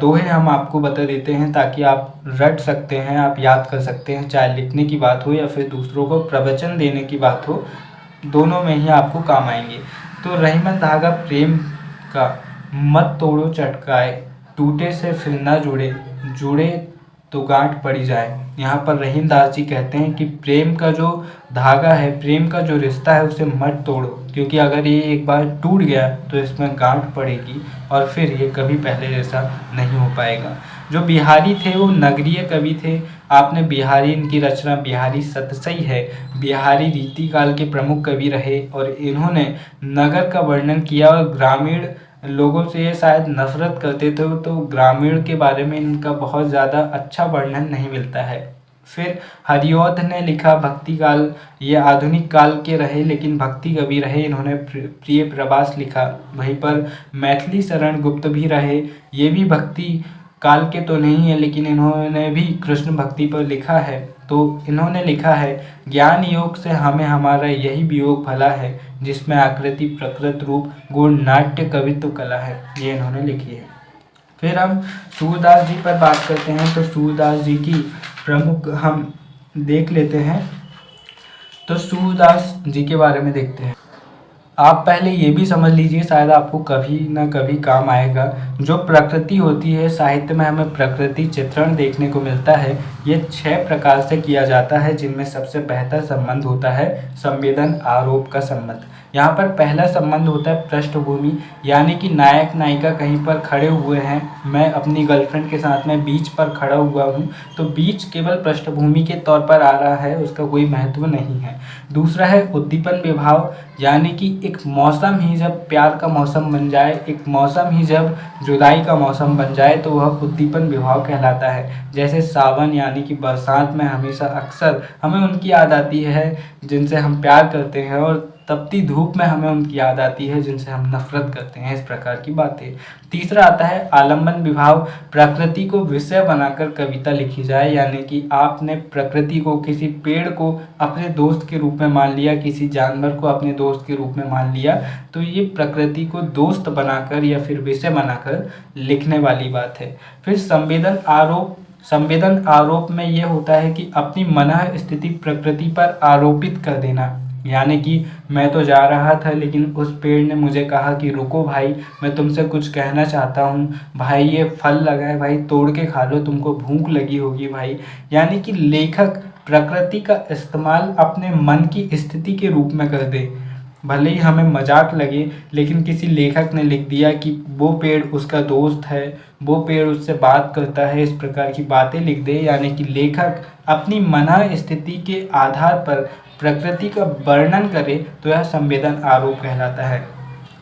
दोहे हम आपको बता देते हैं, ताकि आप रट सकते हैं, आप याद कर सकते हैं, चाहे लिखने की बात हो या फिर दूसरों को प्रवचन देने की बात हो, दोनों में ही आपको काम आएंगे। तो रहीमत धागा प्रेम का, मत तोड़ो चटकाए, टूटे से फिर ना जुड़े, जुड़े तो गांठ पड़ी जाए। यहाँ पर रहीमदास जी कहते हैं कि प्रेम का जो धागा है, प्रेम का जो रिश्ता है, उसे मत तोड़ो, क्योंकि अगर ये एक बार टूट गया तो इसमें गांठ पड़ेगी और फिर ये कभी पहले जैसा नहीं हो पाएगा। जो बिहारी थे वो नगरीय कवि थे। आपने बिहारी, इनकी रचना बिहारी सतसई है। बिहारी रीति काल के प्रमुख कवि रहे और इन्होंने नगर का वर्णन किया, और ग्रामीण लोगों से ये शायद नफरत करते थे, तो ग्रामीण के बारे में इनका बहुत ज़्यादा अच्छा वर्णन नहीं मिलता है। फिर हरिऔध ने लिखा भक्ति काल, ये आधुनिक काल के रहे लेकिन भक्ति कवि रहे, इन्होंने प्रिय प्रवास लिखा। वहीं पर मैथिली शरण गुप्त भी रहे, ये भी भक्ति काल के तो नहीं है, लेकिन इन्होंने भी कृष्ण भक्ति पर लिखा है। तो इन्होंने लिखा है, ज्ञान योग से हमें हमारा यही वियोग भला है, जिसमें आकृति प्रकृत रूप गुण नाट्य कवित्व कला है, ये इन्होंने लिखी है। फिर हम सूरदास जी पर बात करते हैं, तो सूरदास जी की प्रमुख हम देख लेते हैं। तो सूरदास जी के बारे में देखते हैं। आप पहले ये भी समझ लीजिए, शायद आपको कभी ना कभी काम आएगा। जो प्रकृति होती है, साहित्य में हमें प्रकृति चित्रण देखने को मिलता है। ये 6 प्रकार से किया जाता है, जिनमें सबसे बेहतर संबंध होता है संवेदन आरोप का संबंध। यहाँ पर पहला संबंध होता है पृष्ठभूमि, यानी कि नायक नायिका कहीं पर खड़े हुए हैं, मैं अपनी गर्लफ्रेंड के साथ में बीच पर खड़ा हुआ हूँ, तो बीच केवल पृष्ठभूमि के तौर पर आ रहा है, उसका कोई महत्व नहीं है। दूसरा है उद्दीपन विभाव, यानी कि एक मौसम ही जब प्यार का मौसम बन जाए, एक मौसम ही जब जुदाई का मौसम बन जाए तो वह उद्दीपन विभाव कहलाता है। जैसे सावन यानी कि बरसात में हमेशा अक्सर हमें उनकी याद आती है जिनसे हम प्यार करते हैं, और तपती धूप में हमें उनकी याद आती है जिनसे हम नफरत करते हैं, इस प्रकार की बातें। तीसरा आता है आलम्बन विभाव, प्रकृति को विषय बनाकर कविता लिखी जाए, यानी कि आपने प्रकृति को, किसी पेड़ को अपने दोस्त के रूप में मान लिया, किसी जानवर को अपने दोस्त के रूप में मान लिया, तो ये प्रकृति को दोस्त बनाकर या फिर विषय बनाकर लिखने वाली बात है। फिर संवेदन आरोप में यह होता है कि अपनी मनः स्थिति प्रकृति पर आरोपित कर देना, यानी कि मैं तो जा रहा था लेकिन उस पेड़ ने मुझे कहा कि रुको भाई, मैं तुमसे कुछ कहना चाहता हूँ भाई, ये फल लगा है भाई, तोड़ के खा लो, तुमको भूख लगी होगी भाई। यानी कि लेखक प्रकृति का इस्तेमाल अपने मन की स्थिति के रूप में कर दे, भले ही हमें मजाक लगे, लेकिन किसी लेखक ने लिख दिया कि वो पेड़ उसका दोस्त है, वो पेड़ उससे बात करता है, इस प्रकार की बातें लिख दे, यानी कि लेखक अपनी मनः स्थिति के आधार पर प्रकृति का वर्णन करे तो यह संवेदन आरोप कहलाता है।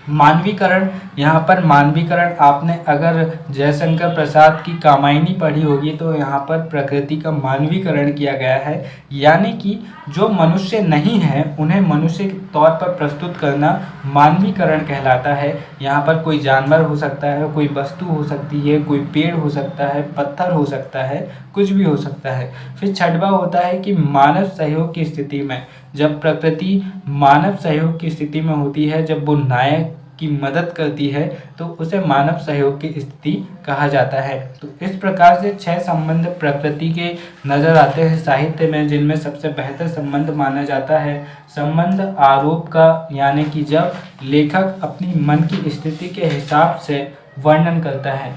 मानवीकरण, यहाँ पर मानवीकरण आपने अगर जयशंकर प्रसाद की कामायनी पढ़ी होगी तो यहाँ पर प्रकृति का मानवीकरण किया गया है, यानी कि जो मनुष्य नहीं है उन्हें मनुष्य के तौर पर प्रस्तुत करना मानवीकरण कहलाता है। यहाँ पर कोई जानवर हो सकता है, कोई वस्तु हो सकती है, कोई पेड़ हो सकता है, पत्थर हो सकता है, कुछ भी हो सकता है। फिर छठवां होता है कि मानव सहयोग की स्थिति में, जब प्रकृति मानव सहयोग की स्थिति में होती है, जब वो नायक की मदद करती है तो उसे मानव सहयोग की स्थिति कहा जाता है। तो इस प्रकार से 6 संबंध प्रकृति के नजर आते हैं साहित्य में, जिनमें सबसे बेहतर संबंध माना जाता है संबंध आरोप का, यानी कि जब लेखक अपनी मन की स्थिति के हिसाब से वर्णन करता है।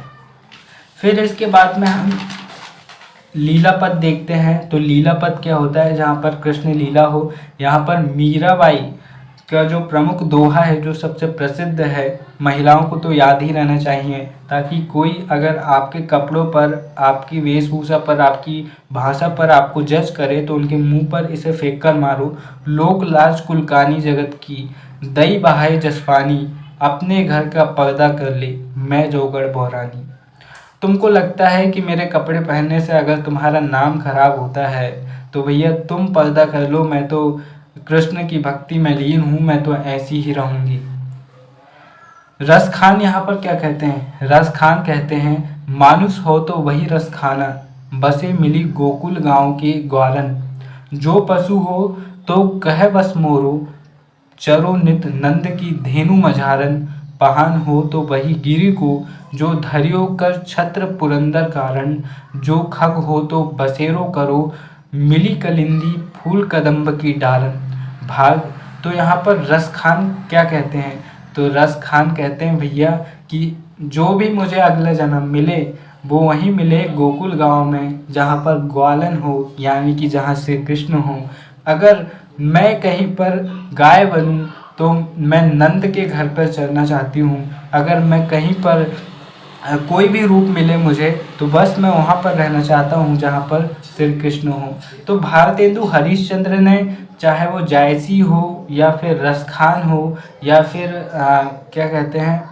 फिर इसके बाद में हम लीला पद देखते हैं। तो लीला पद क्या होता है? जहाँ पर कृष्ण लीला हो। यहाँ पर मीराबाई का जो प्रमुख दोहा है, जो सबसे प्रसिद्ध है, महिलाओं को तो याद ही रहना चाहिए, ताकि कोई अगर आपके कपड़ों पर, आपकी वेशभूषा पर, आपकी भाषा पर आपको जज करे तो उनके मुंह पर इसे फेंक कर मारो। लोक लाज कुलकानी जगत की, दई बहाए जसपानी, अपने घर का पर्दा कर ले, मैं जोगड़ बोरानी। तुमको लगता है कि मेरे कपड़े पहनने से अगर तुम्हारा नाम खराब होता है तो भैया तुम पर्दा कर लो, मैं तो कृष्ण की भक्ति में लीन हूँ, मैं तो ऐसी ही रहूँगी। रस खान यहाँ पर क्या कहते हैं? रस खान कहते हैं, मानुष हो तो वही रस खाना, बसे मिली गोकुल गांव के ग्वालन, जो पशु हो तो कह बस मोरो, चरो नित नंद की धेनु मझारन, पहान हो तो वही गिरि को, जो धरियो कर छत्र पुरंदर कारण, जो खग हो तो बसेरो करो, मिली कलिंदी फूल कदम्ब की डालन। भाग। तो यहाँ पर रस खान क्या कहते हैं? तो रस खान कहते हैं भैया कि जो भी मुझे अगला जन्म मिले वो वहीं मिले गोकुल गांव में, जहाँ पर ग्वालन हो, यानी कि जहाँ श्री कृष्ण हो। अगर मैं कहीं पर गाय बनूं तो मैं नंद के घर पर चलना चाहती हूँ। अगर मैं कहीं पर कोई भी रूप मिले मुझे तो बस मैं वहाँ पर रहना चाहता हूँ जहाँ पर श्री कृष्ण हो। तो भारतेंदु हरिश्चंद्र ने, चाहे वो जायसी हो या फिर रसखान हो या फिर क्या कहते हैं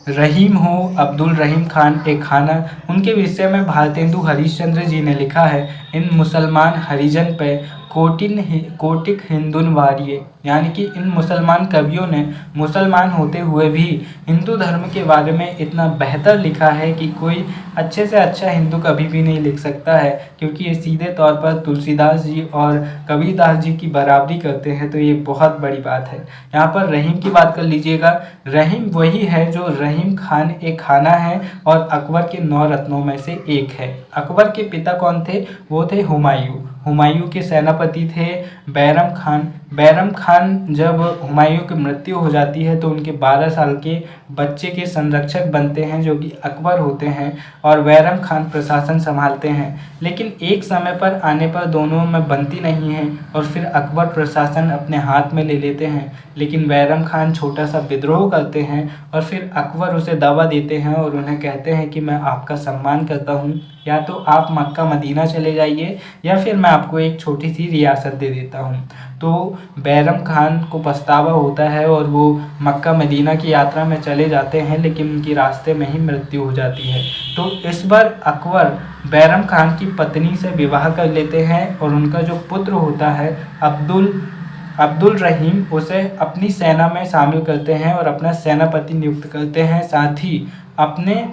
रहीम हो, अब्दुल रहीम खान एक खाना, उनके विषय में भारतेंदु हरिश्चंद्र जी ने लिखा है, इन मुसलमान हरिजन पे कोटिक हिंदुन वारिये, यानी कि इन मुसलमान कवियों ने मुसलमान होते हुए भी हिंदू धर्म के बारे में इतना बेहतर लिखा है कि कोई अच्छे से अच्छा हिंदू कभी भी नहीं लिख सकता है, क्योंकि ये सीधे तौर पर तुलसीदास जी और कबीरदास जी की बराबरी करते हैं। तो ये बहुत बड़ी बात है। यहाँ पर रहीम की बात कर लीजिएगा। रहीम वही है जो रहीम खान एक खाना है और अकबर के 9 रत्नों में से एक है। अकबर के पिता कौन थे? वो थे हुमायूं। हुमायूं के सेनापति थे बैरम खान। बैरम खान जब हुमायूं की मृत्यु हो जाती है तो उनके 12 साल के बच्चे के संरक्षक बनते हैं जो कि अकबर होते हैं, और बैरम खान प्रशासन संभालते हैं। लेकिन एक समय पर आने पर दोनों में बनती नहीं है और फिर अकबर प्रशासन अपने हाथ में ले लेते हैं। लेकिन बैरम खान छोटा सा विद्रोह करते हैं और फिर अकबर उसे दावा देते हैं और उन्हें कहते हैं कि मैं आपका सम्मान करता हूँ, या तो आप मक्का मदीना चले जाइए या फिर मैं आपको एक छोटी सी रियासत दे देता हूँ। तो बैरम खान को पछतावा होता है और वो मक्का मदीना की यात्रा में चले जाते हैं, लेकिन उनकी रास्ते में ही मृत्यु हो जाती है। तो इस बार अकबर बैरम खान की पत्नी से विवाह कर लेते हैं और उनका जो पुत्र होता है अब्दुल रहीम उसे अपनी सेना में शामिल करते हैं और अपना सेनापति नियुक्त करते हैं, साथ ही अपने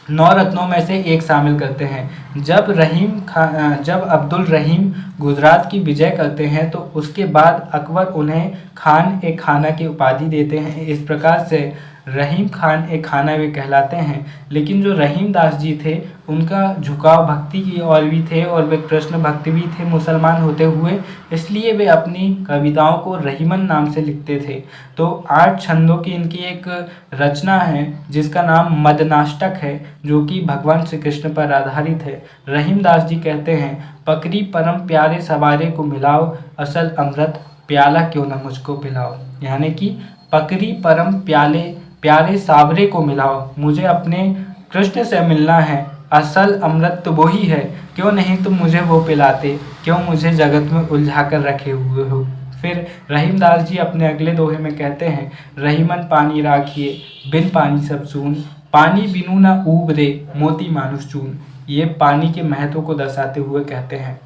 9 रत्नों में से एक शामिल करते हैं। जब अब्दुल रहीम गुजरात की विजय करते हैं तो उसके बाद अकबर उन्हें खान ए खाना की उपाधि देते हैं। इस प्रकार से रहीम खान ए खाना वे कहलाते हैं। लेकिन जो रहीम दास जी थे उनका झुकाव भक्ति की ओर भी थे और वे कृष्ण भक्त भी थे मुसलमान होते हुए, इसलिए वे अपनी कविताओं को रहीमन नाम से लिखते थे। तो 8 छंदों की इनकी एक रचना है जिसका नाम मदनाष्टक है, जो कि भगवान श्री कृष्ण पर आधारित है। रहीम दास जी कहते हैं, पकड़ी परम प्यारे सवारे को मिलाओ, असल अमृत प्याला क्यों न मुझको पिलाओ। यानी कि पकड़ी परम प्यारे सावरे को मिलाओ, मुझे अपने कृष्ण से मिलना है, असल अमृत तो वही है, क्यों नहीं तुम मुझे वो पिलाते, क्यों मुझे जगत में उलझा कर रखे हुए हो। फिर रहीमदास जी अपने अगले दोहे में कहते हैं, रहीमन पानी राखिए बिन पानी सब सून, पानी बिनु ना ऊबरे मोती मानुष चून। ये पानी के महत्व को दर्शाते हुए कहते हैं।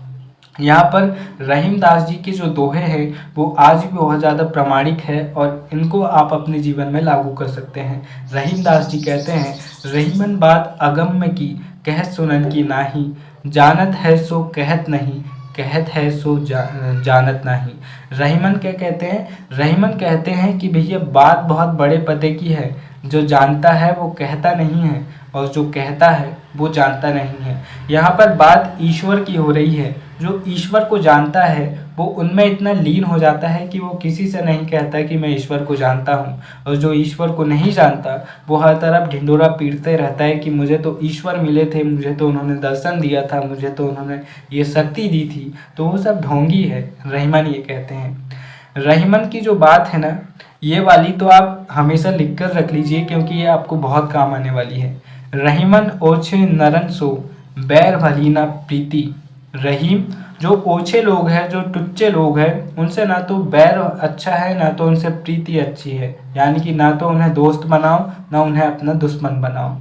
यहाँ पर रहीमदास जी के जो दोहे हैं वो आज भी बहुत ज़्यादा प्रामाणिक है और इनको आप अपने जीवन में लागू कर सकते हैं। रहीमदास जी कहते हैं, रहीमन बात अगम में की, कहत सुनन की नाही, जानत है सो कहत नहीं, कहत है सो जानत नहीं। रहीमन क्या कहते हैं? रहीमन कहते हैं कि भैया बात बहुत बड़े पते की है, जो जानता है वो कहता नहीं है और जो कहता है वो जानता नहीं है। यहाँ पर बात ईश्वर की हो रही है। जो ईश्वर को जानता है वो उनमें इतना लीन हो जाता है कि वो किसी से नहीं कहता कि मैं ईश्वर को जानता हूँ, और जो ईश्वर को नहीं जानता वो हर तरफ ढिंढोरा पीटते रहता है कि मुझे तो ईश्वर मिले थे, मुझे तो उन्होंने दर्शन दिया था, मुझे तो उन्होंने ये शक्ति दी थी। तो वो सब ढोंगी है, रहीमन ये कहते हैं। रहीमन की जो बात है ना, ये वाली तो आप हमेशा लिख कर रख लीजिए क्योंकि ये आपको बहुत काम आने वाली है। रहीमन ओछे नरन सो, बैर भली ना प्रीति। रहीम जो ओछे लोग हैं, जो टुच्चे लोग हैं, उनसे ना तो बैर अच्छा है ना तो उनसे प्रीति अच्छी है। यानी कि ना तो उन्हें दोस्त बनाओ ना उन्हें अपना दुश्मन बनाओ।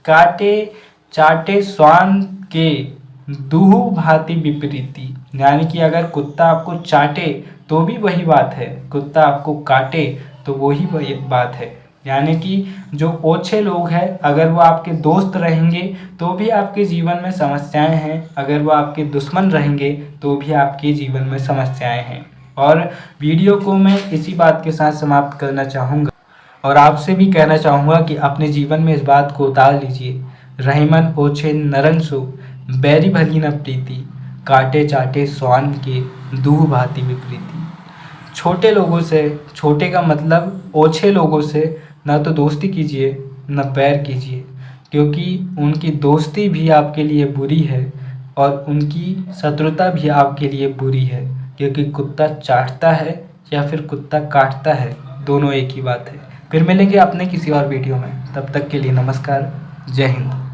काटे चाटे स्वान के दूहु भांति विपरीति। यानी कि अगर कुत्ता आपको चाटे तो भी वही बात है, कुत्ता आपको काटे तो वही बात है। यानी कि जो ओछे लोग हैं अगर वो आपके दोस्त रहेंगे तो भी आपके जीवन में समस्याएं हैं, अगर वो आपके दुश्मन रहेंगे तो भी आपके जीवन में समस्याएं हैं। और वीडियो को मैं इसी बात के साथ समाप्त करना चाहूँगा और आपसे भी कहना चाहूँगा कि अपने जीवन में इस बात को उतार लीजिए। रहीमन ओछे नरन सो, बैरी भली न प्रीति, काटे चाटे स्वान के दूह भांति विपरीति। छोटे लोगों से, छोटे का मतलब ओछे लोगों से ना तो दोस्ती कीजिए ना बैर कीजिए, क्योंकि उनकी दोस्ती भी आपके लिए बुरी है और उनकी शत्रुता भी आपके लिए बुरी है। क्योंकि कुत्ता चाटता है या फिर कुत्ता काटता है, दोनों एक ही बात है। फिर मिलेंगे अपने किसी और वीडियो में, तब तक के लिए नमस्कार, जय हिंद।